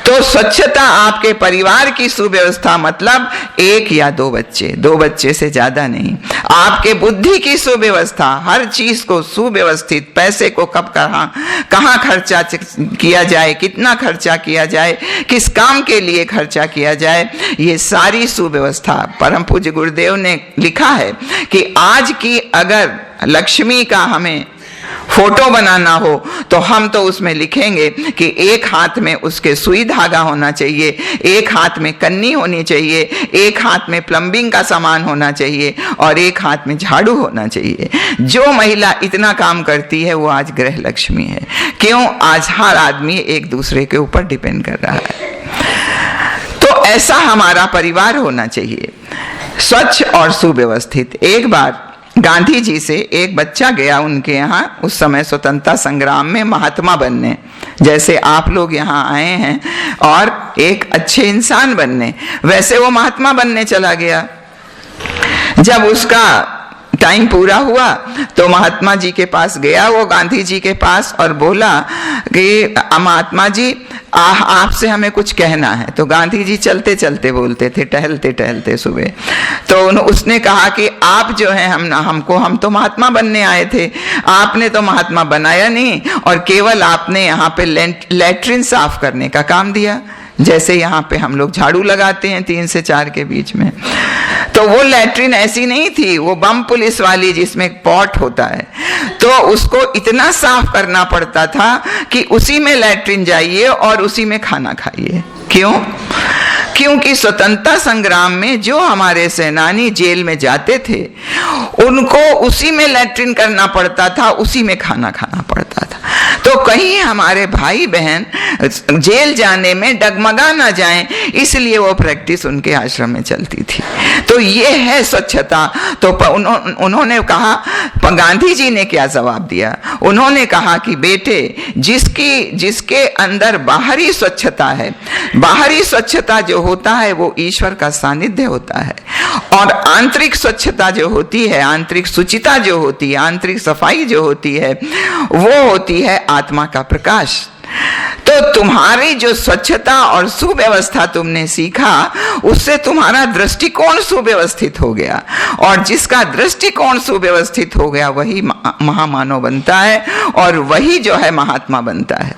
तो स्वच्छता, आपके परिवार की सुव्यवस्था मतलब 1 या 2 बच्चे, 2 बच्चे से ज्यादा नहीं। आपके बुद्धि की सुव्यवस्था, हर चीज को सुव्यवस्थित, पैसे को कब कहाँ खर्चा किया जाए, कितना खर्चा किया जाए, किस काम के लिए खर्चा किया जाए, ये सारी सुव्यवस्था। परम पूज्य गुरुदेव ने लिखा है कि आज की अगर लक्ष्मी का हमें फोटो बनाना हो तो हम तो उसमें लिखेंगे कि एक हाथ में उसके सुई धागा होना चाहिए, एक हाथ में कन्नी होनी चाहिए, एक हाथ में प्लम्बिंग का सामान होना चाहिए और एक हाथ में झाड़ू होना चाहिए। जो महिला इतना काम करती है वो आज गृह लक्ष्मी है। क्यों? आज हर आदमी एक दूसरे के ऊपर डिपेंड कर रहा है। तो ऐसा हमारा परिवार होना चाहिए, स्वच्छ और सुव्यवस्थित। एक बार गांधी जी से एक बच्चा गया उनके यहाँ, उस समय स्वतंत्रता संग्राम में महात्मा बनने, जैसे आप लोग यहाँ आए हैं और एक अच्छे इंसान बनने, वैसे वो महात्मा बनने चला गया। जब उसका टाइम पूरा हुआ तो महात्मा जी के पास गया वो, गांधी जी के पास, और बोला कि महात्मा जी आपसे हमें कुछ कहना है। तो गांधी जी चलते चलते बोलते थे, टहलते टहलते सुबह। तो उसने कहा कि आप जो हैं हम तो महात्मा बनने आए थे, आपने तो महात्मा बनाया नहीं और केवल आपने यहाँ पे लैट्रिन साफ करने का काम दिया, जैसे यहाँ पे हम लोग झाड़ू लगाते हैं 3 से 4 के बीच में। तो वो लैट्रिन ऐसी नहीं थी, वो बम पुलिस वाली जिसमें एक पॉट होता है, तो उसको इतना साफ करना पड़ता था कि उसी में लैट्रिन जाइए और उसी में खाना खाइए। क्यों? क्योंकि स्वतंत्रता संग्राम में जो हमारे सेनानी जेल में जाते थे उनको उसी में लैट्रिन करना पड़ता था, उसी में खाना खाना पड़ता था। तो कहीं हमारे भाई बहन जेल जाने में डगमगा ना जाएं, इसलिए वो प्रैक्टिस उनके आश्रम में चलती थी। तो ये है स्वच्छता। तो उन्होंने कहा, गांधी जी ने क्या जवाब दिया? उन्होंने कहा कि बेटे, जिसके अंदर बाहरी स्वच्छता है, बाहरी स्वच्छता जो होता है वो ईश्वर का सानिध्य होता है, और आंतरिक स्वच्छता जो होती है, आंतरिक शुचिता जो होती है, आंतरिक सफाई जो होती है, वो होती है आत्मा का प्रकाश। तो तुम्हारी जो स्वच्छता और सुव्यवस्था तुमने सीखा, उससे तुम्हारा दृष्टिकोण सुव्यवस्थित हो गया, और जिसका दृष्टिकोण सुव्यवस्थित हो गया वही महामानव बनता है और वही जो है महात्मा बनता है।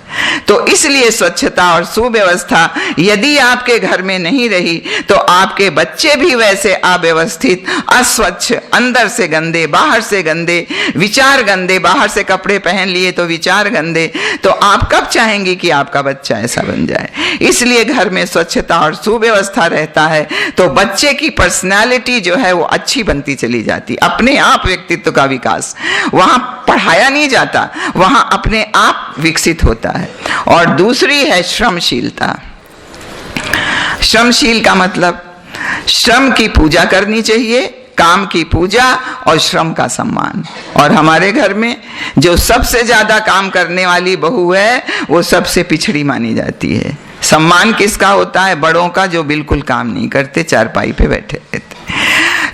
तो इसलिए स्वच्छता और सुव्यवस्था यदि आपके घर में नहीं रही तो आपके बच्चे भी वैसे अव्यवस्थित, अस्वच्छ, अंदर से गंदे, बाहर से गंदे, विचार गंदे, बाहर से कपड़े पहन लिए तो विचार गंदे, तो आप कब चाहेंगे कि आपका बच्चा ऐसा बन जाए? इसलिए घर में स्वच्छता और सुव्यवस्था रहता है तो बच्चे की पर्सनालिटी जो है वो अच्छी बनती चली जाती, अपने आप व्यक्तित्व का विकास, वहां पढ़ाया नहीं जाता, वहां अपने आप विकसित होता है। और दूसरी है श्रमशीलता। श्रमशील का मतलब श्रम की पूजा करनी चाहिए, काम की पूजा और श्रम का सम्मान। और हमारे घर में जो सबसे ज्यादा काम करने वाली बहू है वो सबसे पिछड़ी मानी जाती है। सम्मान किसका होता है? बड़ों का, जो बिल्कुल काम नहीं करते, चारपाई पे बैठे रहते।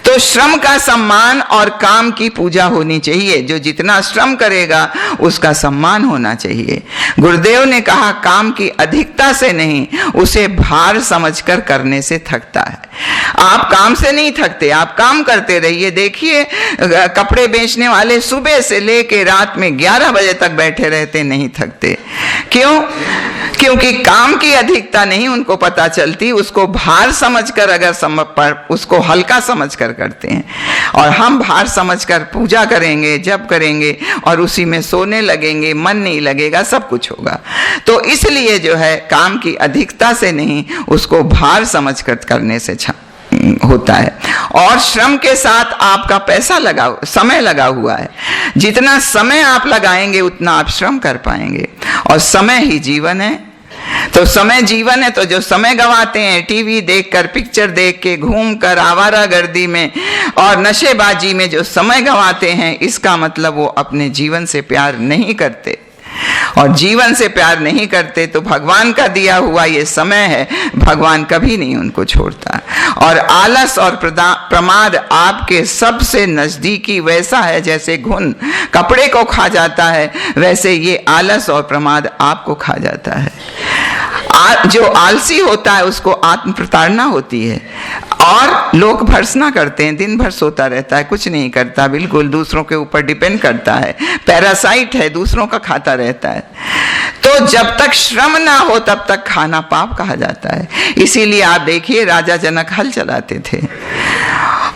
तो श्रम का सम्मान और काम की पूजा होनी चाहिए। जो जितना श्रम करेगा उसका सम्मान होना चाहिए। गुरुदेव ने कहा काम की अधिकता से नहीं, उसे भार समझकर करने से थकता है। आप काम से नहीं थकते, आप काम करते रहिए। देखिए कपड़े बेचने वाले सुबह से लेके रात में 11 बजे तक बैठे रहते, नहीं थकते। क्यों? क्योंकि काम की अधिकता नहीं उनको पता चलती, उसको भार समझकर, अगर उसको हल्का समझकर करते हैं। और हम भार समझकर पूजा करेंगे, जप करेंगे और उसी में सोने लगेंगे, मन नहीं लगेगा, सब कुछ होगा। तो इसलिए जो है काम की अधिकता से नहीं, उसको भार समझकर करने से होता है। और श्रम के साथ आपका पैसा समय लगा हुआ है। जितना समय आप लगाएंगे उतना आप श्रम कर पाएंगे। और समय ही जीवन है। तो समय जीवन है, तो जो समय गंवाते हैं टीवी देखकर, पिक्चर देख के, घूमकर, आवारागर्दी में और नशेबाजी में जो समय गंवाते हैं, इसका मतलब वो अपने जीवन से प्यार नहीं करते। और जीवन से प्यार नहीं करते तो भगवान का दिया हुआ ये समय है, भगवान कभी नहीं उनको छोड़ता। और आलस और प्रमाद आपके सबसे नजदीकी वैसा है जैसे घुन कपड़े को खा जाता है, वैसे ये आलस और प्रमाद आपको खा जाता है। जो आलसी होता है उसको आत्म प्रताड़ना होती है। और लोग भर्सना करते हैं, दिन भर सोता रहता है, कुछ नहीं करता, बिल्कुल दूसरों के ऊपर डिपेंड करता है, पैरासाइट है, दूसरों का खाता रहता है। तो जब तक श्रम ना हो तब तक खाना पाप कहा जाता है। इसीलिए आप देखिए राजा जनक हल चलाते थे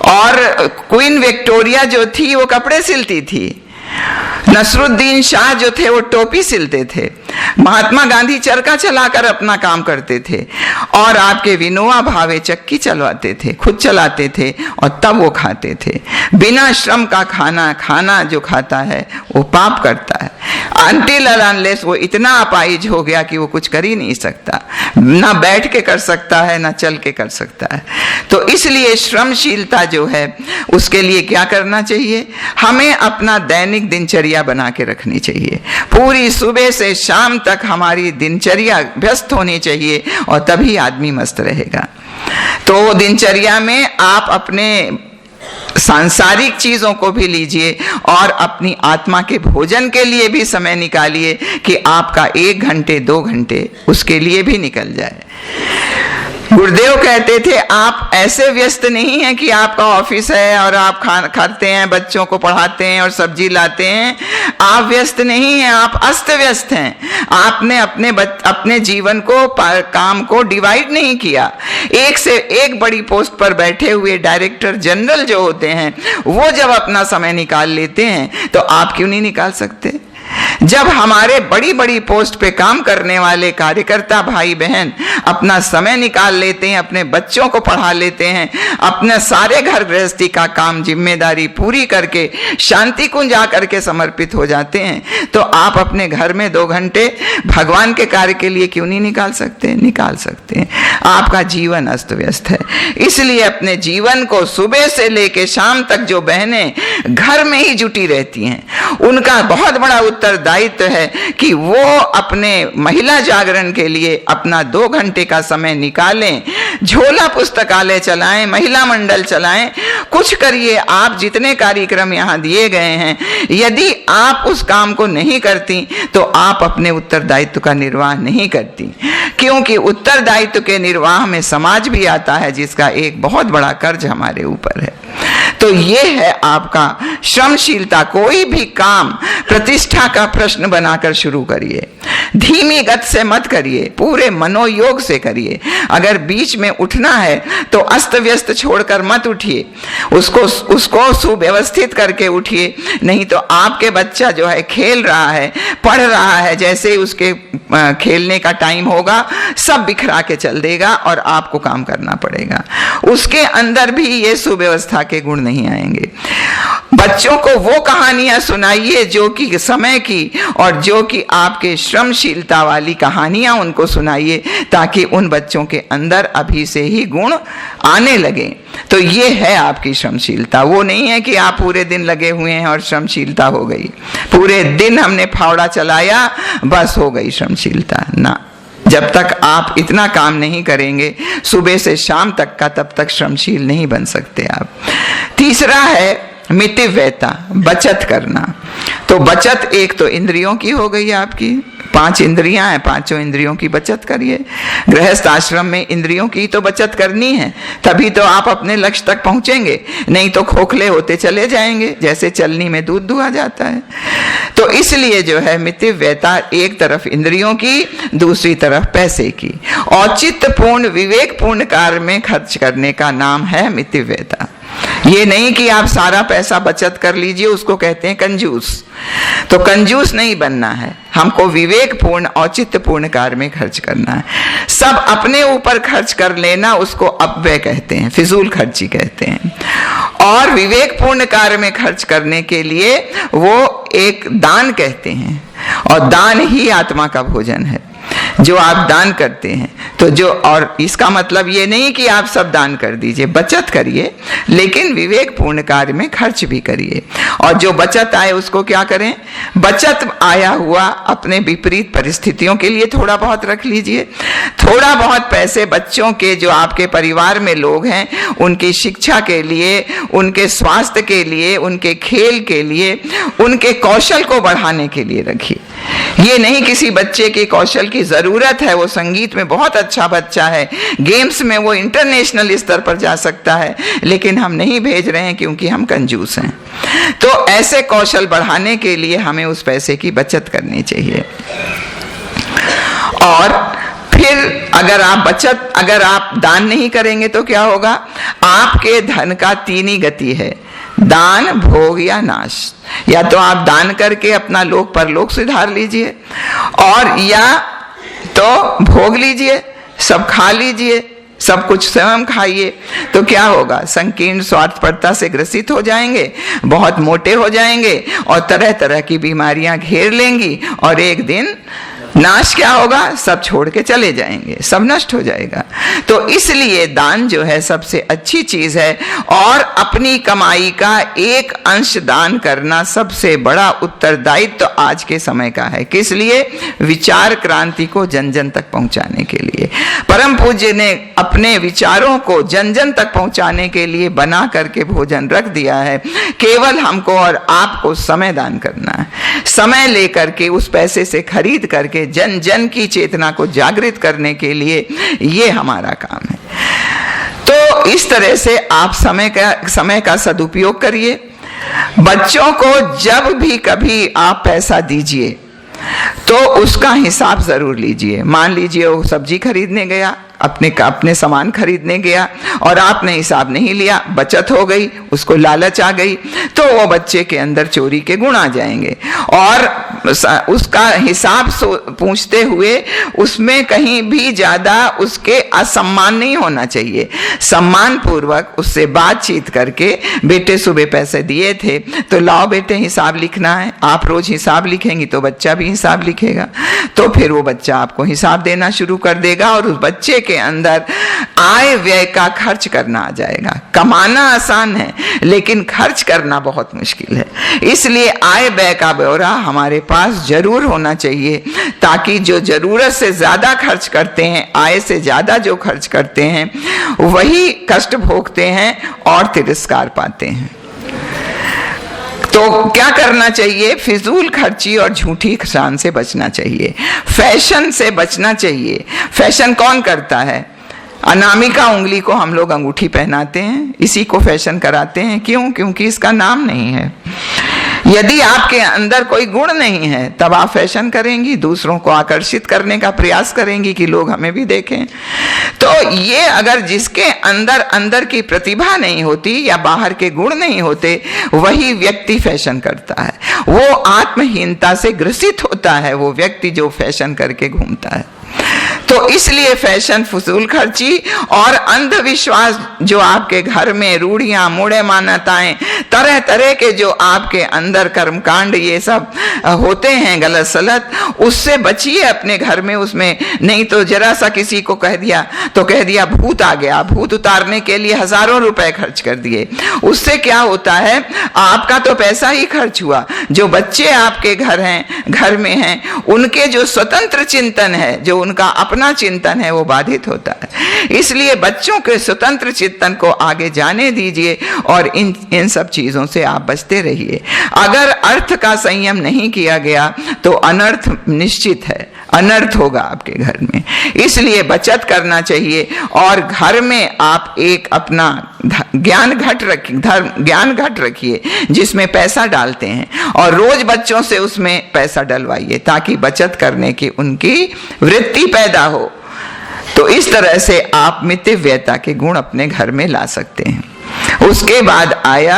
और क्वीन विक्टोरिया जो थी वो कपड़े सिलती थी, नसरुद्दीन शाह जो थे वो टोपी सिलते थे, महात्मा गांधी चरखा चलाकर अपना काम करते थे, और आपके विनोबा भावे चक्की चलवाते थे, खुद चलाते थे और तब वो खाते थे। बिना श्रम का खाना जो खाता है वो पाप करता है। अनटिल अनलेस वो इतना अपाहिज हो गया कि वो कुछ कर ही नहीं सकता, ना बैठ के कर सकता है ना चल के कर सकता है। तो इसलिए श्रमशीलता जो है उसके लिए क्या करना चाहिए? हमें अपना दैनिक दिनचर्या बना के रखनी चाहिए। पूरी सुबह से शाम तक हमारी दिनचर्या व्यस्त होनी चाहिए और तभी आदमी मस्त रहेगा। तो दिनचर्या में आप अपने सांसारिक चीजों को भी लीजिए और अपनी आत्मा के भोजन के लिए भी समय निकालिए कि आपका 1 घंटे 2 घंटे उसके लिए भी निकल जाए। गुरुदेव कहते थे आप ऐसे व्यस्त नहीं हैं कि आपका ऑफिस है और आप खाते हैं, बच्चों को पढ़ाते हैं और सब्जी लाते हैं। आप व्यस्त नहीं हैं, आप अस्त व्यस्त हैं। आपने अपने जीवन को, काम को डिवाइड नहीं किया। एक से एक बड़ी पोस्ट पर बैठे हुए डायरेक्टर जनरल जो होते हैं वो जब अपना समय निकाल लेते हैं तो आप क्यों नहीं निकाल सकते? जब हमारे बड़ी बड़ी पोस्ट पे काम करने वाले कार्यकर्ता भाई बहन अपना समय निकाल लेते हैं, अपने बच्चों को पढ़ा लेते हैं, अपने सारे घर गृहस्थी का काम जिम्मेदारी पूरी करके शांति कुंज आकर के समर्पित हो जाते हैं, तो आप अपने घर में 2 घंटे भगवान के कार्य के लिए क्यों नहीं निकाल सकते? निकाल सकते हैं। आपका जीवन अस्त व्यस्त है, इसलिए अपने जीवन को सुबह से लेके शाम तक जो बहनें घर में ही जुटी रहती हैं उनका बहुत बड़ा उत्तरदायित्व है कि वो अपने महिला जागरण के लिए अपना 2 घंटे का समय निकालें, झोला पुस्तकालय चलाएं, महिला मंडल चलाएं, कुछ करिए। आप जितने कार्यक्रम यहाँ दिए गए हैं, यदि आप उस काम को नहीं करती तो आप अपने उत्तरदायित्व का निर्वाह नहीं करती, क्योंकि उत्तरदायित्व के निर्वाह में समाज भी आता है जिसका एक बहुत बड़ा कर्ज हमारे ऊपर है। तो ये है आपका श्रमशीलता। कोई भी काम प्रतिष्ठा का प्रश्न बनाकर शुरू करिए, धीमी गति से मत करिए, पूरे मनोयोग से करिए। अगर बीच में उठना है तो अस्त व्यस्त छोड़कर मत उठिए, उसको सुव्यवस्थित करके उठिए। नहीं तो आपके बच्चा जो है खेल रहा है, पढ़ रहा है, जैसे उसके खेलने का टाइम होगा सब बिखरा के चल देगा और आपको काम करना पड़ेगा। उसके अंदर भी ये सुव्यवस्था के गुण नहीं आएंगे। बच्चों को वो कहानियां सुनाइए जो कि समय की और जो कि आपके श्रमशीलता वाली कहानियां उनको सुनाइए, ताकि उन बच्चों के अंदर अभी से ही गुण आने लगे। तो ये है आपकी श्रमशीलता। वो नहीं है कि आप पूरे दिन लगे हुए हैं और श्रमशीलता हो गई, पूरे दिन हमने फावड़ा चलाया बस हो गई श्रमशीलता ना। जब तक आप इतना काम नहीं करेंगे सुबह से शाम तक का, तब तक श्रमशील नहीं बन सकते आप। तीसरा है मितव्ययता, बचत करना। तो बचत एक तो इंद्रियों की हो गई आपकी, 5 इंद्रियां हैं, 5 इंद्रियों की बचत करिए। गृहस्थ आश्रम में इंद्रियों की तो बचत करनी है, तभी तो आप अपने लक्ष्य तक पहुंचेंगे, नहीं तो खोखले होते चले जाएंगे, जैसे चलनी में दूध दुहा जाता है। तो इसलिए जो है मितव्ययता, एक तरफ इंद्रियों की, दूसरी तरफ पैसे की। औचित्यपूर्ण विवेकपूर्ण कार्य में खर्च करने का नाम है मितव्ययता। ये नहीं कि आप सारा पैसा बचत कर लीजिए, उसको कहते हैं कंजूस। तो कंजूस नहीं बनना है, हमको विवेकपूर्ण औचित्यपूर्ण कार्य में खर्च करना है। सब अपने ऊपर खर्च कर लेना उसको अपव्यय कहते हैं, फिजूल खर्ची कहते हैं। और विवेकपूर्ण कार्य में खर्च करने के लिए वो एक दान कहते हैं, और दान ही आत्मा का भोजन है जो आप दान करते हैं। तो जो, और इसका मतलब ये नहीं कि आप सब दान कर दीजिए, बचत करिए, लेकिन विवेकपूर्ण कार्य में खर्च भी करिए। और जो बचत आए उसको क्या करें, बचत आया हुआ अपने विपरीत परिस्थितियों के लिए थोड़ा बहुत रख लीजिए। थोड़ा बहुत पैसे बच्चों के, जो आपके परिवार में लोग हैं, उनकी शिक्षा के लिए, उनके स्वास्थ्य के लिए, उनके खेल के लिए, उनके कौशल को बढ़ाने के लिए रखिए। ये नहीं किसी बच्चे के कौशल की जरूरत है, वो संगीत में बहुत अच्छा बच्चा है, गेम्स में वो इंटरनेशनल स्तर पर जा सकता है, लेकिन हम नहीं भेज रहे हैं क्योंकि हम कंजूस हैं। तो ऐसे कौशल बढ़ाने के लिए हमें उस पैसे की बचत करनी चाहिए। और फिर अगर आप दान नहीं करेंगे तो क्या होगा, आपके धन का 3 ही गति है, दान, भोग या नाश। या तो आप दान करके अपना लोक परलोक सुधार लीजिए, और या तो भोग लीजिए, सब खा लीजिए, सब कुछ स्वयं खाइए। तो क्या होगा, संकीर्ण स्वार्थपरता से ग्रसित हो जाएंगे, बहुत मोटे हो जाएंगे, और तरह तरह की बीमारियां घेर लेंगी, और एक दिन नाश क्या होगा, सब छोड़ के चले जाएंगे, सब नष्ट हो जाएगा। तो इसलिए दान जो है सबसे अच्छी चीज है, और अपनी कमाई का एक अंश दान करना सबसे बड़ा उत्तरदायित्व तो आज के समय का है। किस लिए, विचार क्रांति को जन जन तक पहुंचाने के लिए। परम पूज्य ने अपने विचारों को जन जन तक पहुंचाने के लिए बना करके भोजन रख दिया है। केवल हमको और आपको समय दान करना है, समय लेकर के उस पैसे से खरीद करके जन जन की चेतना को जागृत करने के लिए ये हमारा काम है। तो इस तरह से आप समय का सदुपयोग करिए। बच्चों को जब भी कभी आप पैसा दीजिए तो उसका हिसाब जरूर लीजिए। मान लीजिए वो सब्जी खरीदने गया, अपने सामान खरीदने गया, और आपने हिसाब नहीं लिया, बचत हो गई, उसको लालच आ गई, तो वो बच्चे के अंदर चोरी के गुण आ जाएंगे। और उसका हिसाब पूछते हुए उसमें कहीं भी ज्यादा उसके असम्मान नहीं होना चाहिए। सम्मान पूर्वक उससे बातचीत करके, बेटे सुबह पैसे दिए थे तो लाओ बेटे हिसाब लिखना है। आप रोज हिसाब लिखेंगी तो बच्चा भी हिसाब लिखेगा, तो फिर वो बच्चा आपको हिसाब देना शुरू कर देगा, और उस बच्चे के अंदर आय व्यय का खर्च करना आ जाएगा। कमाना आसान है लेकिन खर्च करना बहुत मुश्किल है। इसलिए आय व्यय का ब्यौरा हमारे पास जरूर होना चाहिए, ताकि जो जरूरत से ज्यादा खर्च करते हैं, आय से ज्यादा जो खर्च करते हैं, वही कष्ट भोगते हैं और तिरस्कार पाते हैं। तो क्या करना चाहिए, फिजूल खर्ची और झूठी शान से बचना चाहिए, फैशन से बचना चाहिए। फैशन कौन करता है, अनामिका उंगली को हम लोग अंगूठी पहनाते हैं, इसी को फैशन कराते हैं। क्यों? क्योंकि इसका नाम नहीं है। यदि आपके अंदर कोई गुण नहीं है तब आप फैशन करेंगी, दूसरों को आकर्षित करने का प्रयास करेंगी कि लोग हमें भी देखें। तो ये अगर जिसके अंदर अंदर की प्रतिभा नहीं होती या बाहर के गुण नहीं होते, वही व्यक्ति फैशन करता है। वो आत्महीनता से ग्रसित होता है वो व्यक्ति जो फैशन करके घूमता है। तो इसलिए फैशन, फजूल खर्ची और अंधविश्वास जो आपके घर में रूढ़ियां, मूढ़े मान्यताएं, तरह तरह के जो आपके अंदर कर्मकांड ये सब होते हैं गलत सलत, उससे बचिए अपने घर में। उसमें नहीं तो जरा सा किसी को कह दिया तो कह दिया भूत आ गया, भूत उतारने के लिए हजारों रुपए खर्च कर दिए। उससे क्या होता है? आपका तो पैसा ही खर्च हुआ, जो बच्चे आपके घर में हैं, उनके जो स्वतंत्र चिंतन है, जो उनका अपना चिंतन है, वो बाधित होता है। इसलिए बच्चों के स्वतंत्र चिंतन को आगे जाने दीजिए और इन सब चीजों से आप बचते रहिए। अगर अर्थ का संयम नहीं किया गया तो अनर्थ निश्चित है, अनर्थ होगा आपके घर में। इसलिए बचत करना चाहिए और घर में आप एक अपना ज्ञान घट रखिए जिसमें पैसा डालते हैं और रोज बच्चों से उसमें पैसा डलवाइए ताकि बचत करने की उनकी वृत्ति पैदा हो। तो इस तरह से आप मितव्ययता के गुण अपने घर में ला सकते हैं। उसके बाद आया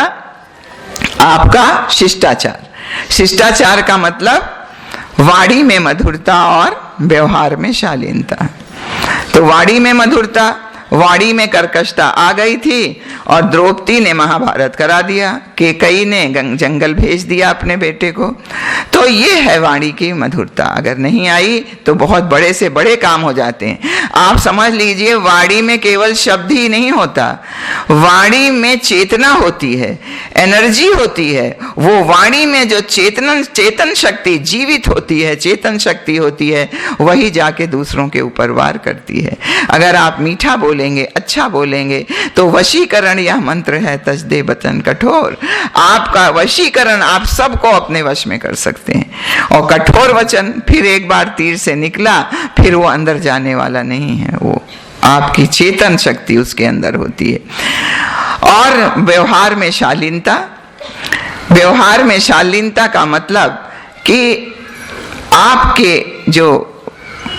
आपका शिष्टाचार। शिष्टाचार का मतलब वाणी में मधुरता और व्यवहार में शालीनता। तो वाणी में मधुरता, वाणी में कर्कशता आ गई थी और द्रौपदी ने महाभारत करा दिया, केकई ने जंगल भेज दिया अपने बेटे को। तो ये है वाणी की मधुरता। अगर नहीं आई तो बहुत बड़े से बड़े काम हो जाते हैं। आप समझ लीजिए, वाणी में केवल शब्द ही नहीं होता, वाणी में चेतना होती है, एनर्जी होती है। वो वाणी में जो चेतन शक्ति जीवित होती है, चेतन शक्ति होती है, वही जाके दूसरों के ऊपर वार करती है। अगर आप मीठा बोलेंगे, अच्छा बोलेंगे, तो वशीकरण यह मंत्र है, तजदे बचन कठोर। आपका वशीकरण आप सबको अपने वश में कर सकते हैं। और कठोर वचन फिर एक बार तीर से निकला, फिर वो अंदर जाने वाला नहीं है, वो आपकी चेतन शक्ति उसके अंदर होती है। और व्यवहार में शालीनता, व्यवहार में शालीनता का मतलब कि आपके जो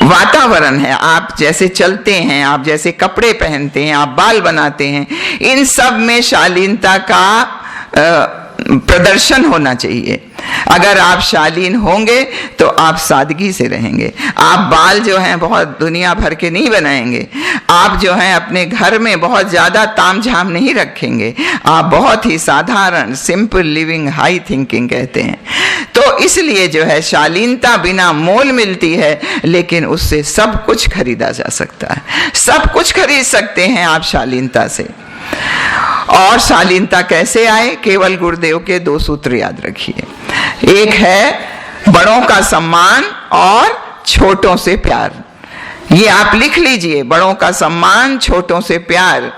वातावरण है, आप जैसे चलते हैं, आप जैसे कपड़े पहनते हैं, आप बाल बनाते हैं, इन सब में शालीनता का प्रदर्शन होना चाहिए। अगर आप शालीन होंगे तो आप सादगी से रहेंगे। आप बाल जो हैं बहुत दुनिया भर के नहीं बनाएंगे, आप जो हैं अपने घर में बहुत ज्यादा तामझाम नहीं रखेंगे, आप बहुत ही साधारण, सिंपल लिविंग, हाई थिंकिंग कहते हैं। तो इसलिए जो है शालीनता बिना मोल मिलती है, लेकिन उससे सब कुछ खरीदा जा सकता है। सब कुछ खरीद सकते हैं आप शालीनता से। और शालीनता कैसे आए? केवल गुरुदेव के 2 सूत्र याद रखिए। एक है बड़ों का सम्मान और छोटों से प्यार। ये आप लिख लीजिए, बड़ों का सम्मान, छोटों से प्यार।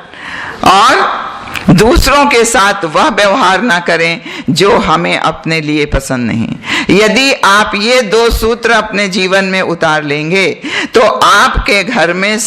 और दूसरों के साथ वह व्यवहार ना करें जो हमें अपने लिए पसंद नहीं। यदि आप ये 2 सूत्र अपने जीवन में उतार लेंगे तो आपके घर में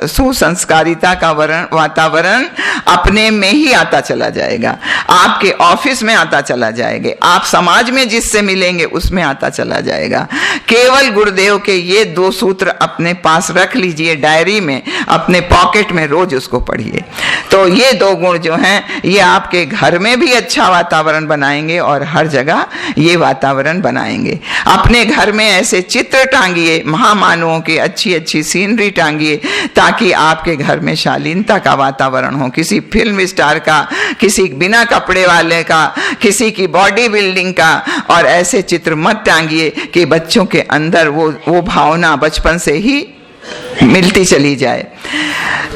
सुसंस्कारिता का वातावरण अपने में ही आता चला जाएगा, आपके ऑफिस में आता चला जाएगा, आप समाज में जिससे मिलेंगे उसमें आता चला जाएगा। केवल गुरुदेव के ये 2 सूत्र अपने पास रख लीजिए, डायरी में, अपने पॉकेट में, रोज उसको पढ़िए। तो ये 2 गुण जो हैं ये आपके घर में भी अच्छा वातावरण बनाएंगे और हर जगह ये वातावरण बनाएंगे। अपने घर में ऐसे चित्र टांगिए, महामानवों की अच्छी अच्छी सीनरी टांगिए, ताकि आपके घर में शालीनता का वातावरण हो। किसी फिल्म स्टार का, किसी बिना कपड़े वाले का, किसी की बॉडी बिल्डिंग का, और ऐसे चित्र मत टांगिए कि बच्चों के अंदर वो भावना बचपन से ही मिलती चली जाए।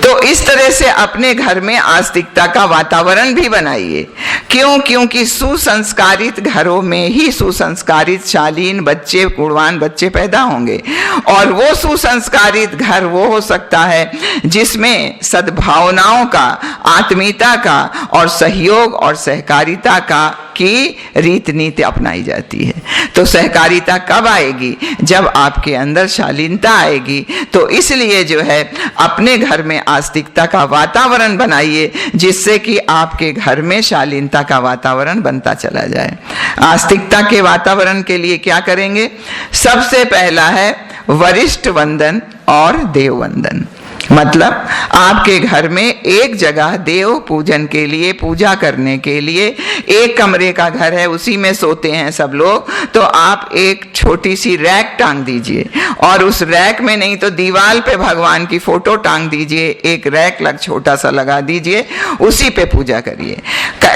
तो इस तरह से अपने घर में आस्तिकता का वातावरण भी बनाइए। क्यों? क्योंकि सुसंस्कारित घरों में ही सुसंस्कारित शालीन बच्चे, गुणवान बच्चे पैदा होंगे। और वो सुसंस्कारित घर वो हो सकता है जिसमें सद्भावनाओं का, आत्मीयता का और सहयोग और सहकारिता का की रीत नीति अपनाई जाती है। तो सहकारिता कब आएगी? जब आपके अंदर शालीनता आएगी। तो इस इसलिए जो है अपने घर में आस्तिकता का वातावरण बनाइए, जिससे कि आपके घर में शालीनता का वातावरण बनता चला जाए। आस्तिकता के वातावरण के लिए क्या करेंगे? सबसे पहला है वरिष्ठ वंदन और देव वंदन। मतलब आपके घर में एक जगह देव पूजन के लिए, पूजा करने के लिए एक कमरे का घर है, उसी में सोते हैं सब लोग, तो आप एक छोटी सी रैक टांग दीजिए और उस रैक में नहीं तो दीवार पे भगवान की फोटो टांग दीजिए, एक रैक छोटा सा लगा दीजिए, उसी पे पूजा करिए।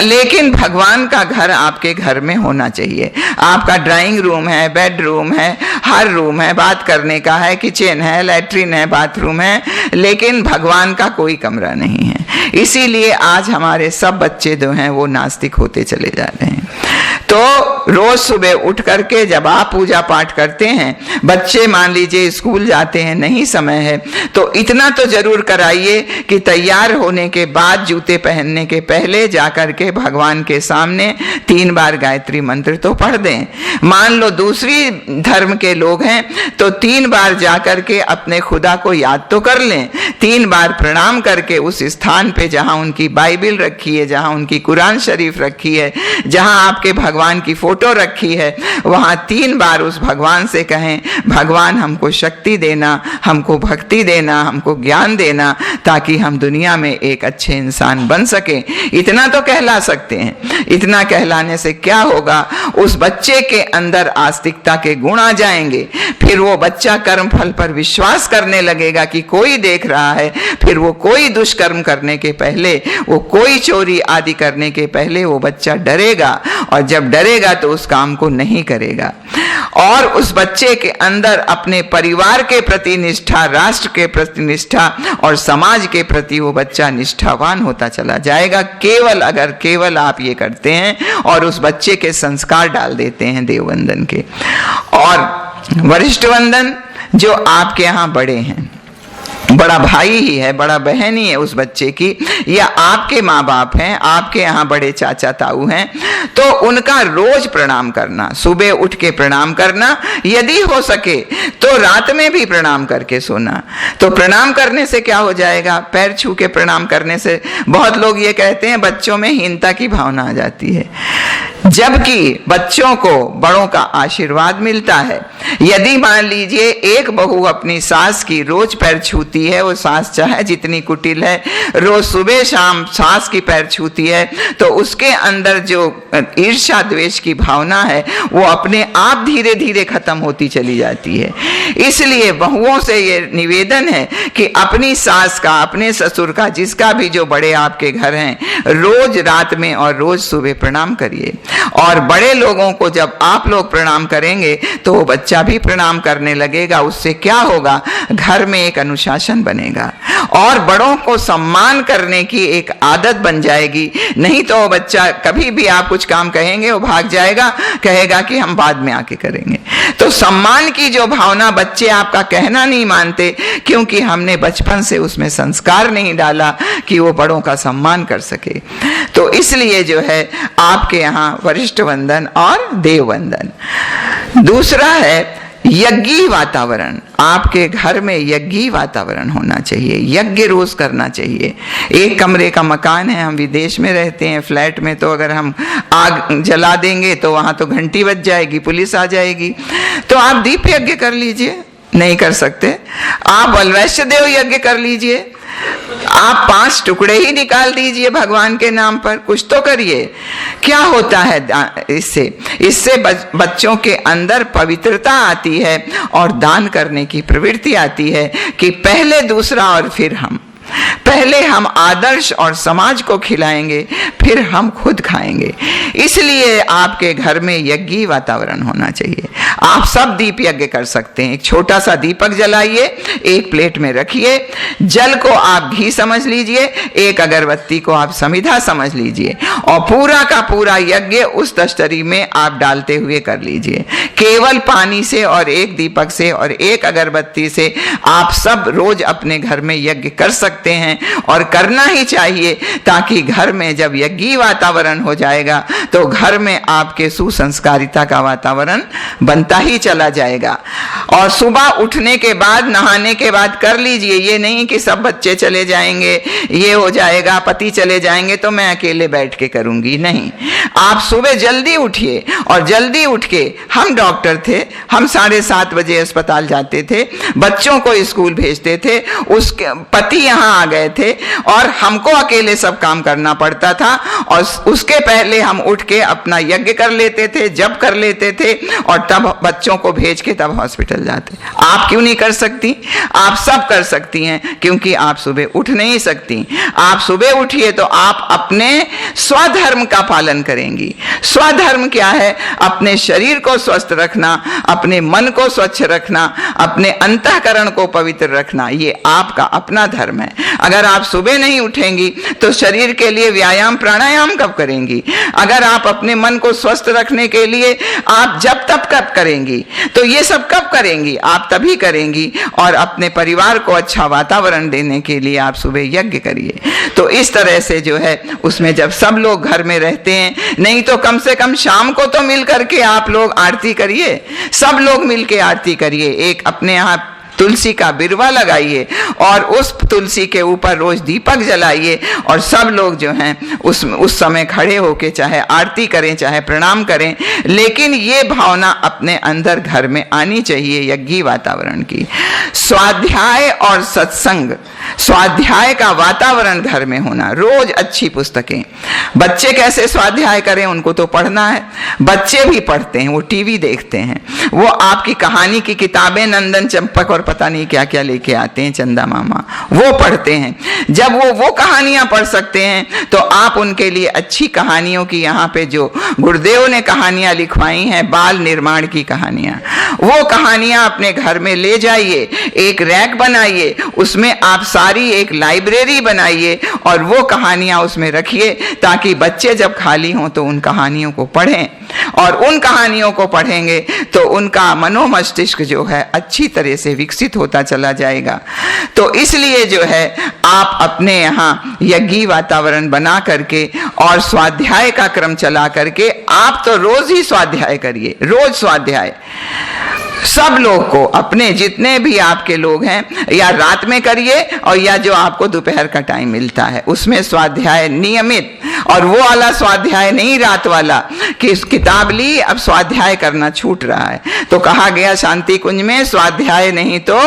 लेकिन भगवान का घर आपके घर में होना चाहिए। आपका ड्राइंग रूम है, बेडरूम है, हर रूम है, बात करने का है, किचन है, लैट्रिन है, बाथरूम है, लेकिन भगवान का कोई कमरा नहीं है। इसीलिए आज हमारे सब बच्चे जो हैं वो नास्तिक होते चले जा रहे हैं। तो रोज सुबह उठ करके जब आप पूजा पाठ करते हैं, बच्चे मान लीजिए स्कूल जाते हैं, नहीं समय है, तो इतना तो जरूर कराइए कि तैयार होने के बाद, जूते पहनने के पहले जाकर के भगवान के सामने 3 बार गायत्री मंत्र तो पढ़ दें। मान लो दूसरी धर्म के लोग हैं तो 3 बार जाकर के अपने खुदा को याद तो कर लें, 3 बार प्रणाम करके उस स्थान पे जहां उनकी बाइबल रखी है, जहां उनकी कुरान शरीफ रखी है, जहां आपके भगवान की फोटो रखी है, वहां 3 बार उस भगवान से कहें, भगवान हमको शक्ति देना, हमको भक्ति देना, हमको ज्ञान देना, ताकि हम दुनिया में एक अच्छे इंसान बन सके। इतना तो कहला सकते हैं। इतना कहलाने से क्या होगा? उस बच्चे के अंदर आस्तिकता के गुण आ जाएंगे। फिर वो बच्चा कर्म फल पर विश्वास करने लगेगा कि कोई देख रहा है। फिर वो कोई दुष्कर्म करने के पहले, वो कोई चोरी आदि करने के पहले वो बच्चा डरेगा, और जब डरेगा तो उस काम को नहीं करेगा। और उस बच्चे के अंदर अपने परिवार के प्रति निष्ठा, राष्ट्र के प्रति निष्ठा और समाज के प्रति वो बच्चा निष्ठावान होता चला जाएगा। केवल आप ये करते हैं और उस बच्चे के संस्कार डाल देते हैं देववंदन के। और वरिष्ठ वंदन, जो आपके यहाँ बड़े हैं, बड़ा भाई ही है, बड़ा बहन ही है उस बच्चे की, या आपके माँ बाप हैं, आपके यहाँ बड़े चाचा ताऊ हैं, तो उनका रोज प्रणाम करना, सुबह उठ के प्रणाम करना, यदि हो सके तो रात में भी प्रणाम करके सोना। तो प्रणाम करने से क्या हो जाएगा? पैर छू के प्रणाम करने से बहुत लोग ये कहते हैं बच्चों में हीनता की भावना आ जाती है, जबकि बच्चों को बड़ों का आशीर्वाद मिलता है। यदि मान लीजिए एक बहू अपनी सास की रोज पैर छूती है, वो सास चाहे जितनी कुटिल है, रोज सुबह शाम सास की पैर छूती है, तो उसके अंदर जो ईर्ष्या द्वेष की भावना है वो अपने आप धीरे धीरे खत्म होती चली जाती है। इसलिए बहुओं से ये निवेदन है कि अपनी सास का, अपने ससुर का, जिसका भी जो बड़े आपके घर हैं, रोज रात में और रोज सुबह प्रणाम करिए। और बड़े लोगों को जब आप लोग प्रणाम करेंगे तो वो बच्चा भी प्रणाम करने लगेगा। उससे क्या होगा? घर में एक अनुशासन बनेगा और बड़ों को सम्मान करने की एक आदत बन जाएगी। नहीं तो वो बच्चा कभी भी आप कुछ काम कहेंगे वो भाग जाएगा, कहेगा कि हम बाद में आके करेंगे। तो सम्मान की जो भावना, बच्चे आपका कहना नहीं मानते क्योंकि हमने बचपन से उसमें संस्कार नहीं डाला कि वो बड़ों का सम्मान कर सके। तो इसलिए जो है आपके यहाँ वरिष्ठ वंदन और देव वंदन। दूसरा है यज्ञी वातावरण। आपके घर में यज्ञी वातावरण होना चाहिए, यज्ञ रोज करना चाहिए। एक कमरे का मकान है, हम विदेश में रहते हैं, फ्लैट में तो अगर हम आग जला देंगे तो वहां तो घंटी बज जाएगी, पुलिस आ जाएगी। तो आप दीप यज्ञ कर लीजिए, नहीं कर सकते आप वैश्य देव यज्ञ कर लीजिए, आप 5 टुकड़े ही निकाल दीजिए भगवान के नाम पर, कुछ तो करिए। क्या होता है इससे बच्चों के अंदर पवित्रता आती है और दान करने की प्रवृत्ति आती है कि पहले दूसरा और फिर हम। पहले हम आदर्श और समाज को खिलाएंगे, फिर हम खुद खाएंगे। इसलिए आपके घर में यज्ञी वातावरण होना चाहिए। आप सब दीप यज्ञ कर सकते हैं। एक छोटा सा दीपक जलाइए, एक प्लेट में रखिए, जल को आप घी समझ लीजिए, एक अगरबत्ती को आप समिधा समझ लीजिए, और पूरा का पूरा यज्ञ उस तश्तरी में आप डालते हुए कर लीजिए। केवल पानी से और एक दीपक से और एक अगरबत्ती से आप सब रोज अपने घर में यज्ञ कर सकते हैं, और करना ही चाहिए, ताकि घर में जब यज्ञी वातावरण हो जाएगा तो घर में आपके सुसंस्कारिता का वातावरण बनता ही चला जाएगा। और सुबह उठने के बाद, नहाने के बाद कर लीजिए। ये नहीं कि सब बच्चे चले जाएंगे, ये हो जाएगा, पति चले जाएंगे तो मैं अकेले बैठ के करूंगी, नहीं। आप सुबह जल्दी उठिए, और जल्दी उठ के, हम डॉक्टर थे, हम 7:30 बजे अस्पताल जाते थे, बच्चों को स्कूल भेजते थे, उसके पति यहाँ आ गए थे और हमको अकेले सब काम करना पड़ता था, और उसके पहले हम उठ के अपना यज्ञ कर लेते थे, जप कर लेते थे, और तब बच्चों को भेज के तब हॉस्पिटल जाते। आप क्यों नहीं कर सकती? आप सब कर सकती हैं, क्योंकि आप सुबह उठ नहीं सकती। आप सुबह उठिए तो आप अपने स्वधर्म का पालन करेंगी। स्वधर्म क्या है? अपने शरीर को स्वस्थ रखना, अपने मन को स्वच्छ रखना, अपने अंतःकरण को पवित्र रखना, ये आपका अपना धर्म है। अगर आप सुबह नहीं उठेंगी तो शरीर के लिए व्यायाम प्राणायाम कब करेंगी? अगर आप अपने मन को स्वस्थ रखने के लिए आप जब तब कब करेंगी? तो ये सब कब करेंगी? आप तभी करेंगी। और अपने परिवार को अच्छा वातावरण देने के लिए आप सुबह यज्ञ करिए। तो इस तरह से जो है, उसमें जब सब लोग घर में रहते हैं, नहीं तो कम से कम शाम को तो मिल करके आप लोग आरती करिए, सब लोग मिल के आरती करिए। एक अपने यहाँ तुलसी का बिरवा लगाइए और उस तुलसी के ऊपर रोज दीपक जलाइए, और सब लोग जो हैं उस समय खड़े होके चाहे आरती करें चाहे प्रणाम करें, लेकिन ये भावना अपने अंदर घर में आनी चाहिए यज्ञी वातावरण की। स्वाध्याय और सत्संग, स्वाध्याय का वातावरण घर में होना, रोज अच्छी पुस्तकें। बच्चे कैसे स्वाध्याय करें? उनको तो पढ़ना है, बच्चे भी पढ़ते हैं, वो टीवी देखते हैं, वो आपकी कहानी की किताबें नंदन चंपक और पता नहीं क्या क्या लेके आते हैं, चंदा मामा, वो पढ़ते हैं। जब वो कहानियां पढ़ सकते हैं तो आप उनके लिए अच्छी कहानियों की, यहाँ पे जो गुरुदेव ने कहानियां लिखवाई हैं, बाल निर्माण की कहानियां, वो कहानियां अपने घर में ले जाइए, एक रैक बनाइए, उसमें आप सारी एक लाइब्रेरी बनाइए और वो कहानियां उसमें रखिए, ताकि बच्चे जब खाली हों तो उन कहानियों को पढ़ें, और उन कहानियों को पढ़ेंगे तो उनका मनोमस्तिष्क जो है अच्छी तरह से विकसित होता चला जाएगा। तो इसलिए जो है, आप अपने यहाँ यज्ञी वातावरण बना करके और स्वाध्याय का क्रम चला करके, आप तो रोज ही स्वाध्याय करिए, रोज स्वाध्याय सब लोग को, अपने जितने भी आपके लोग हैं, या रात में करिए और या जो आपको दोपहर का टाइम मिलता है उसमें स्वाध्याय नियमित। और वो वाला स्वाध्याय नहीं रात वाला कि किताब ली अब स्वाध्याय करना छूट रहा है। तो कहा गया शांति कुंज में, स्वाध्याय नहीं तो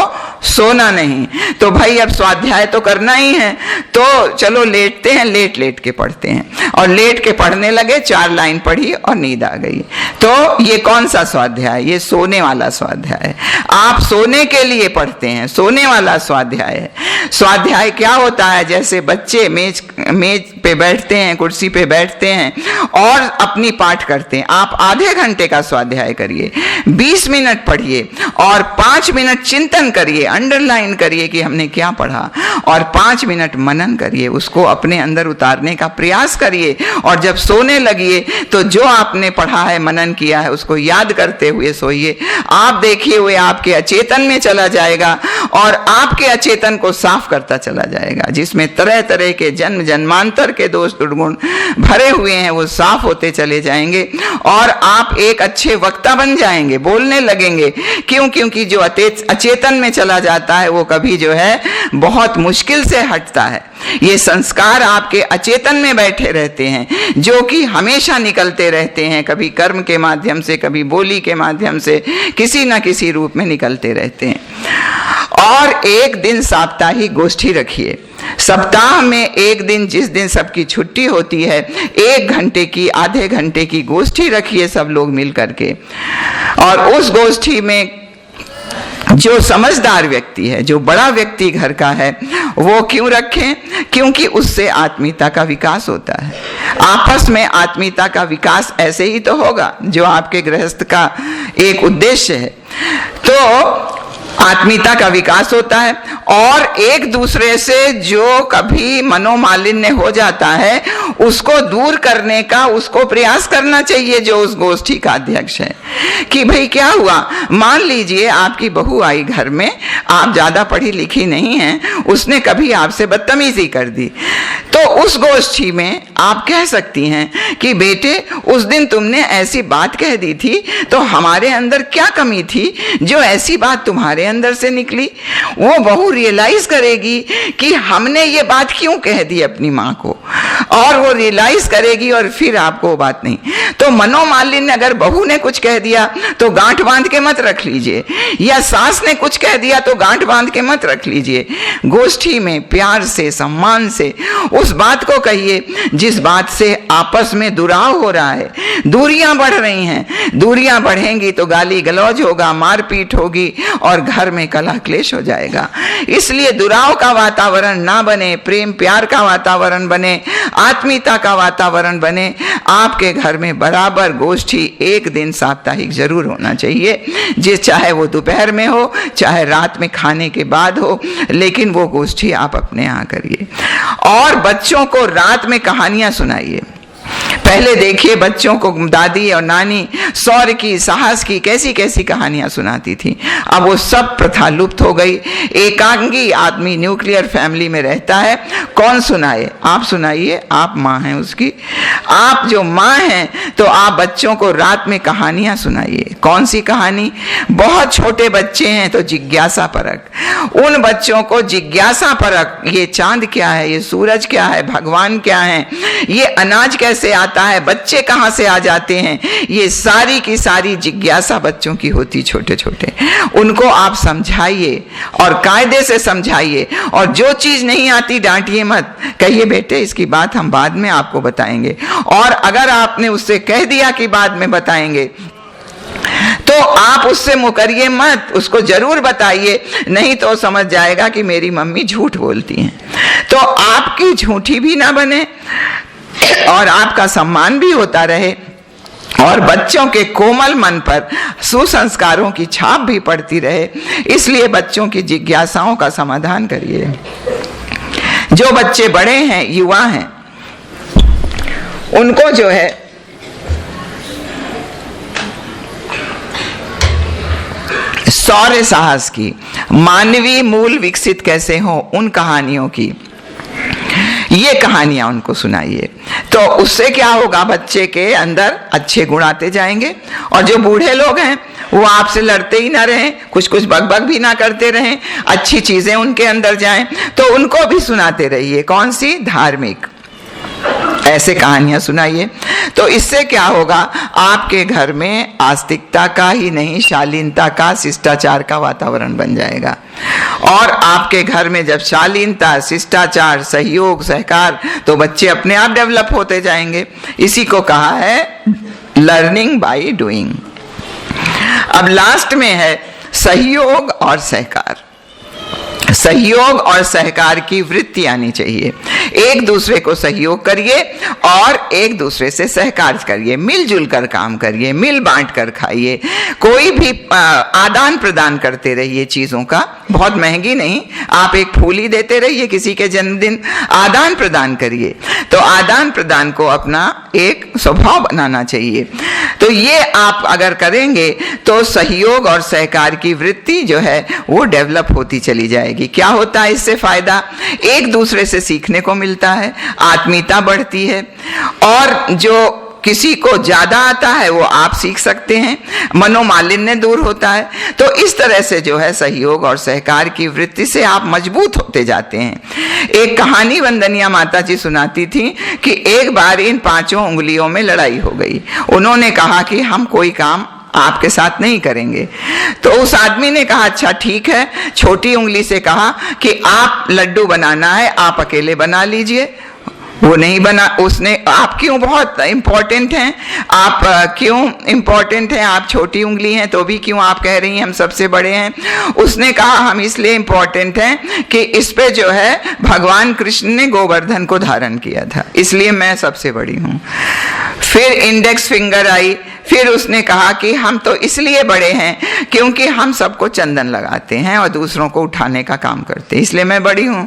सोना नहीं। तो भाई अब स्वाध्याय तो करना ही है, तो चलो लेटते हैं, लेट लेट के पढ़ते हैं, और लेट के पढ़ने लगे, 4 लाइन पढ़ी और नींद आ गई। तो ये कौन सा स्वाध्याय? ये सोने वाला स्वाध्याय है। आप सोने के लिए पढ़ते हैं, सोने वाला स्वाध्याय है। स्वाध्याय क्या होता है? जैसे बच्चे मेज पे बैठते हैं, कुर्सी पे बैठते हैं और अपनी पाठ करते हैं। आप आधे घंटे का स्वाध्याय करिए, 20 मिनट पढ़िए और 5 मिनट चिंतन करिए, अंडरलाइन करिए कि हमने क्या पढ़ा, और 5 मिनट मनन करिए, उसको अपने अंदर उतारने का प्रयास करिए। और जब सोने लगिए तो जो आपने पढ़ा है, मनन किया है, उसको याद करते हुए सोइए। आप देखिए हुए आपके अचेतन में चला जाएगा और आपके अचेतन को साफ करता चला जाएगा, जिसमें तरह तरह के जन्म जन्मांतर के दोष दुर्गुण भरे हुए हैं, वो साफ होते चले जाएंगे और आप एक अच्छे वक्ता बन जाएंगे, बोलने लगेंगे। क्यों? क्योंकि जो अचेतन में चला जाता है वो कभी जो है बहुत मुश्किल से हटता है। ये संस्कार आपके अचेतन में बैठे रहते हैं, जो कि हमेशा निकलते रहते हैं, कभी कर्म के माध्यम से, कभी बोली के माध्यम से, किसी न किसी रूप में निकलते रहते हैं। और एक दिन साप्ताहिक गोष्ठी रखिए, सप्ताह में एक दिन, जिस दिन सबकी छुट्टी होती है, 1 घंटे की, आधे घंटे की गोष्ठी रखिए सब लोग मिल करके। और उस गोष्ठी में जो समझदार व्यक्ति है, जो बड़ा व्यक्ति घर का है, वो क्यों रखें? क्योंकि उससे आत्मीयता का विकास होता है। आपस में आत्मीयता का विकास ऐसे ही तो होगा, जो आपके गृहस्थ का एक उद्देश्य है। तो आत्मीयता का विकास होता है। और एक दूसरे से जो कभी मनोमालिन्य हो जाता है उसको दूर करने का उसको प्रयास करना चाहिए, जो उस गोष्ठी का अध्यक्ष है। कि भाई क्या हुआ, मान लीजिए आपकी बहू आई घर में, आप ज्यादा पढ़ी लिखी नहीं हैं, उसने कभी आपसे बदतमीजी कर दी, तो उस गोष्ठी में आप कह सकती हैं कि बेटे उस दिन तुमने ऐसी बात कह दी थी, तो हमारे अंदर क्या कमी थी जो ऐसी बात तुम्हारे अंदर से निकली। वो बहू रियलाइज करेगी कि हमने ये बात क्यों कह दी अपनी माँ को, और वो रियलाइज करेगी और फिर आपको वो बात नहीं। तो मनोमालिन्य अगर बहू ने कुछ कह दिया तो गांठ बांध के मत रख लीजिए, या सास ने कुछ कह दिया तो गांठ बांध के मत रख लीजिए। गोष्ठी में प्यार से, सम्मान से उस बात को कहिए जिस बात से आपस में दुराव हो रहा है, दूरियां बढ़ रही हैं। दूरियां बढ़ेंगी तो गाली गलौज होगा, मारपीट होगी और घर में कलह क्लेश हो जाएगा। इसलिए दुराव का वातावरण ना बने, प्रेम प्यार का वातावरण बने, आत्मीयता का वातावरण बने। आपके घर में बराबर गोष्ठी एक दिन साप्ताहिक जरूर होना चाहिए, जिस चाहे वो दोपहर में हो चाहे रात में खाने के बाद हो, लेकिन वो गोष्ठी आप अपने यहाँ करिए। और बच्चों को रात में कहानियां सुनाइए। पहले देखिए बच्चों को दादी और नानी शौर्य की, साहस की कैसी कैसी कहानियां सुनाती थी। अब वो सब प्रथा लुप्त हो गई। एकांगी आदमी न्यूक्लियर फैमिली में रहता है, कौन सुनाए? आप सुनाइए, आप माँ हैं उसकी। आप जो माँ हैं तो आप बच्चों को रात में कहानियां सुनाइए। कौन सी कहानी? बहुत छोटे बच्चे हैं तो जिज्ञासा परक, उन बच्चों को जिज्ञासा परक, ये चांद क्या है, ये सूरज क्या है, भगवान क्या है, ये अनाज कैसे आता है, बच्चे कहां से आ जाते हैं, ये सारी की सारी जिज्ञासा बच्चों की होती छोटे छोटे। उनको आप समझाइए और कायदे से समझाइए, और जो चीज नहीं आती डांटिए मत, कहिए बेटे इसकी बात हम बाद में आपको बताएंगे। और अगर आपने उससे कह दिया कि बाद में बताएंगे तो आप उससे मुकरिए मत, उसको जरूर बताइए, नहीं तो समझ जाएगा कि मेरी मम्मी झूठ बोलती हैं। तो आपकी झूठी भी ना बने और आपका सम्मान भी होता रहे, और बच्चों के कोमल मन पर सुसंस्कारों की छाप भी पड़ती रहे। इसलिए बच्चों की जिज्ञासाओं का समाधान करिए। जो बच्चे बड़े हैं, युवा हैं, उनको जो है शौर्य साहस की, मानवीय मूल विकसित कैसे हो, उन कहानियों की, ये कहानियां उनको सुनाइए। तो उससे क्या होगा, बच्चे के अंदर अच्छे गुण आते जाएंगे। और जो बूढ़े लोग हैं वो आपसे लड़ते ही ना रहें, कुछ कुछ बकबक भी ना करते रहें, अच्छी चीजें उनके अंदर जाएं, तो उनको भी सुनाते रहिए। कौन सी? धार्मिक ऐसे कहानियां सुनाइए। तो इससे क्या होगा, आपके घर में आस्तिकता का ही नहीं, शालीनता का, शिष्टाचार का वातावरण बन जाएगा। और आपके घर में जब शालीनता, शिष्टाचार, सहयोग, सहकार, तो बच्चे अपने आप डेवलप होते जाएंगे। इसी को कहा है लर्निंग बाय डूइंग। अब लास्ट में है सहयोग और सहकार। सहयोग और सहकार की वृत्ति आनी चाहिए। एक दूसरे को सहयोग करिए और एक दूसरे से सहकार करिए, मिलजुल कर काम करिए, मिल बांट कर खाइए, कोई भी आदान प्रदान करते रहिए चीजों का। बहुत महंगी नहीं, आप एक फूल ही देते रहिए किसी के जन्मदिन, आदान प्रदान करिए। तो आदान प्रदान को अपना एक स्वभाव बनाना चाहिए। तो ये आप अगर करेंगे तो सहयोग और सहकार की वृत्ति जो है वो डेवलप होती चली जाएगी। क्या होता है इससे फायदा? एक दूसरे से सीखने को मिलता है, आत्मीयता बढ़ती है, और जो किसी को ज्यादा आता है वो आप सीख सकते हैं, मनोमालिन्य दूर होता है। तो इस तरह से जो है सहयोग और सहकार की वृत्ति से आप मजबूत होते जाते हैं। एक कहानी वंदनिया माता जी सुनाती थी कि एक बार इन 5 उंगलियों में लड़ाई हो गई। उन्होंने कहा कि हम कोई काम आपके साथ नहीं करेंगे। तो उस आदमी ने कहा अच्छा ठीक है, छोटी उंगली से कहा कि आप लड्डू बनाना है, आप अकेले बना लीजिए। वो नहीं बना। उसने, आप क्यों बहुत इम्पोर्टेंट हैं, आप क्यों इम्पोर्टेंट हैं, आप छोटी उंगली हैं तो भी क्यों आप कह रही हैं हम सबसे बड़े हैं। उसने कहा हम इसलिए इम्पोर्टेंट हैं कि इस पे जो है भगवान कृष्ण ने गोवर्धन को धारण किया था, इसलिए मैं सबसे बड़ी हूं। फिर इंडेक्स फिंगर आई, फिर उसने कहा कि हम तो इसलिए बड़े हैं क्योंकि हम सबको चंदन लगाते हैं और दूसरों को उठाने का काम करते हैं, इसलिए मैं बड़ी हूं।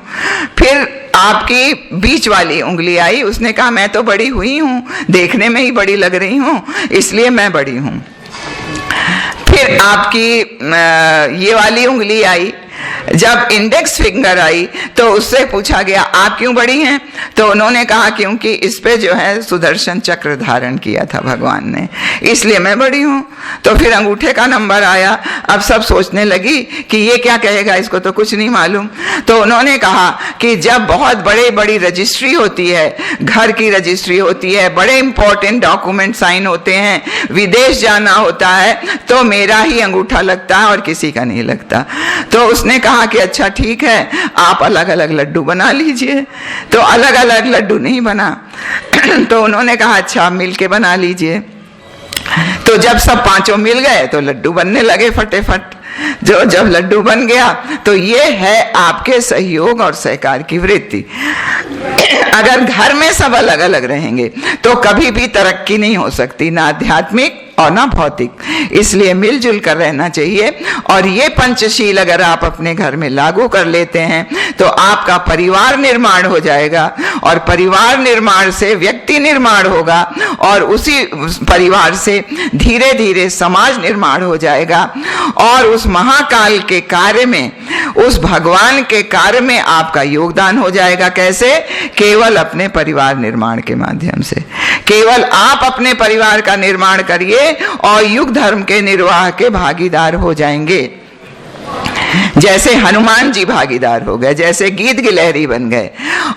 फिर आपकी बीच वाली उंगली आई, उसने कहा मैं तो बड़ी हुई हूं, देखने में ही बड़ी लग रही हूं, इसलिए मैं बड़ी हूं। फिर आपकी ये वाली उंगली आई, जब इंडेक्स फिंगर आई तो उससे पूछा गया आप क्यों बड़ी हैं, तो उन्होंने कहा क्योंकि इस पे जो है सुदर्शन चक्र धारण किया था भगवान ने, इसलिए मैं बड़ी हूं। तो फिर अंगूठे का नंबर आया। अब सब सोचने लगी कि ये क्या कहेगा, इसको तो कुछ नहीं मालूम। तो उन्होंने कहा कि जब बहुत बड़ी रजिस्ट्री होती है, घर की रजिस्ट्री होती है, बड़े इंपॉर्टेंट डॉक्यूमेंट साइन होते हैं, विदेश जाना होता है, तो मेरा ही अंगूठा लगता है और किसी का नहीं लगता। तो उसने कहा कि अच्छा ठीक है, आप अलग अलग लड्डू बना लीजिए। तो अलग अलग लड्डू नहीं बना। तो उन्होंने कहा अच्छा मिलके बना लीजिए। तो जब सब पांचों मिल गए तो लड्डू बनने लगे फटाफट। जब लड्डू बन गया तो ये है आपके सहयोग और सहकार की वृत्ति। अगर घर में सब अलग अलग रहेंगे तो कभी भी तरक्की नहीं हो सकती, ना आध्यात्मिक और ना भौतिक। इसलिए मिलजुल कर रहना चाहिए। और ये पंचशील अगर आप अपने घर में लागू कर लेते हैं तो आपका परिवार निर्माण हो जाएगा, और परिवार निर्माण से व्यक्ति निर्माण होगा, और उसी परिवार से धीरे धीरे समाज निर्माण हो जाएगा। और उस महाकाल के कार्य में, उस भगवान के कार्य में आपका योगदान हो जाएगा। कैसे? केवल अपने परिवार निर्माण के माध्यम से। केवल आप अपने परिवार का निर्माण करिए और युग धर्म के निर्वाह के भागीदार हो जाएंगे। जैसे हनुमान जी भागीदार हो गए, जैसे गीत गिलहरी बन गए,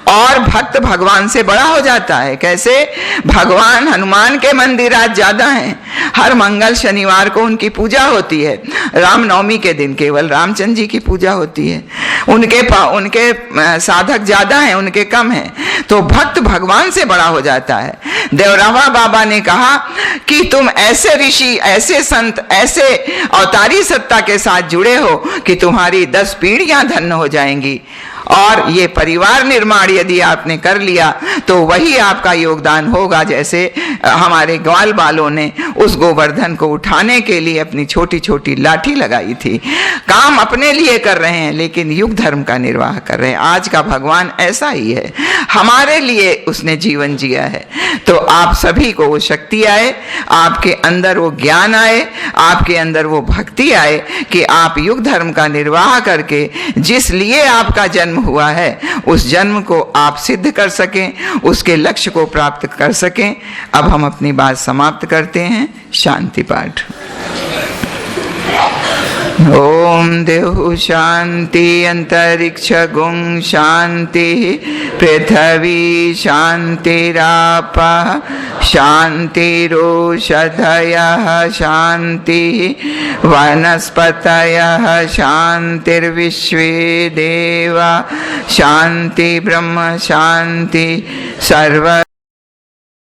और भक्त भगवान से बड़ा हो जाता है। कैसे? भगवान हनुमान के मंदिर आज ज्यादा हैं, हर मंगल शनिवार को उनकी पूजा होती है। रामनवमी के दिन केवल रामचंद्र जी की पूजा होती है। उनके साधक ज्यादा हैं, उनके कम हैं। तो भक्त भगवान से बड़ा हो जाता है। देवरावा बाबा ने कहा कि तुम ऐसे ऋषि, ऐसे संत, ऐसे अवतारी सत्ता के साथ जुड़े हो कि तुम्हारी 10 पीढ़ियां धन्य हो जाएंगी। और ये परिवार निर्माण यदि आपने कर लिया तो वही आपका योगदान होगा। जैसे हमारे ग्वाल बालों ने उस गोवर्धन को उठाने के लिए अपनी छोटी छोटी लाठी लगाई थी। काम अपने लिए कर रहे हैं लेकिन युग धर्म का निर्वाह कर रहे हैं। आज का भगवान ऐसा ही है, हमारे लिए उसने जीवन जिया है। तो आप सभी को वो शक्ति आए, आपके अंदर वो ज्ञान आए, आपके अंदर वो भक्ति आए कि आप युग धर्म का निर्वाह करके जिस लिए आपका जन्म हुआ है उस जन्म को आप सिद्ध कर सकें, उसके लक्ष्य को प्राप्त कर सकें। अब हम अपनी बात समाप्त करते हैं। शांति पाठ। ओम देव शांति, अंतरिक्ष गुं शांति, पृथ्वी शांतिरापः शांतिरोषधयः शांति, वनस्पतयः शांतिर्विश्वे देवा शांति, ब्रह्म शांति, सर्व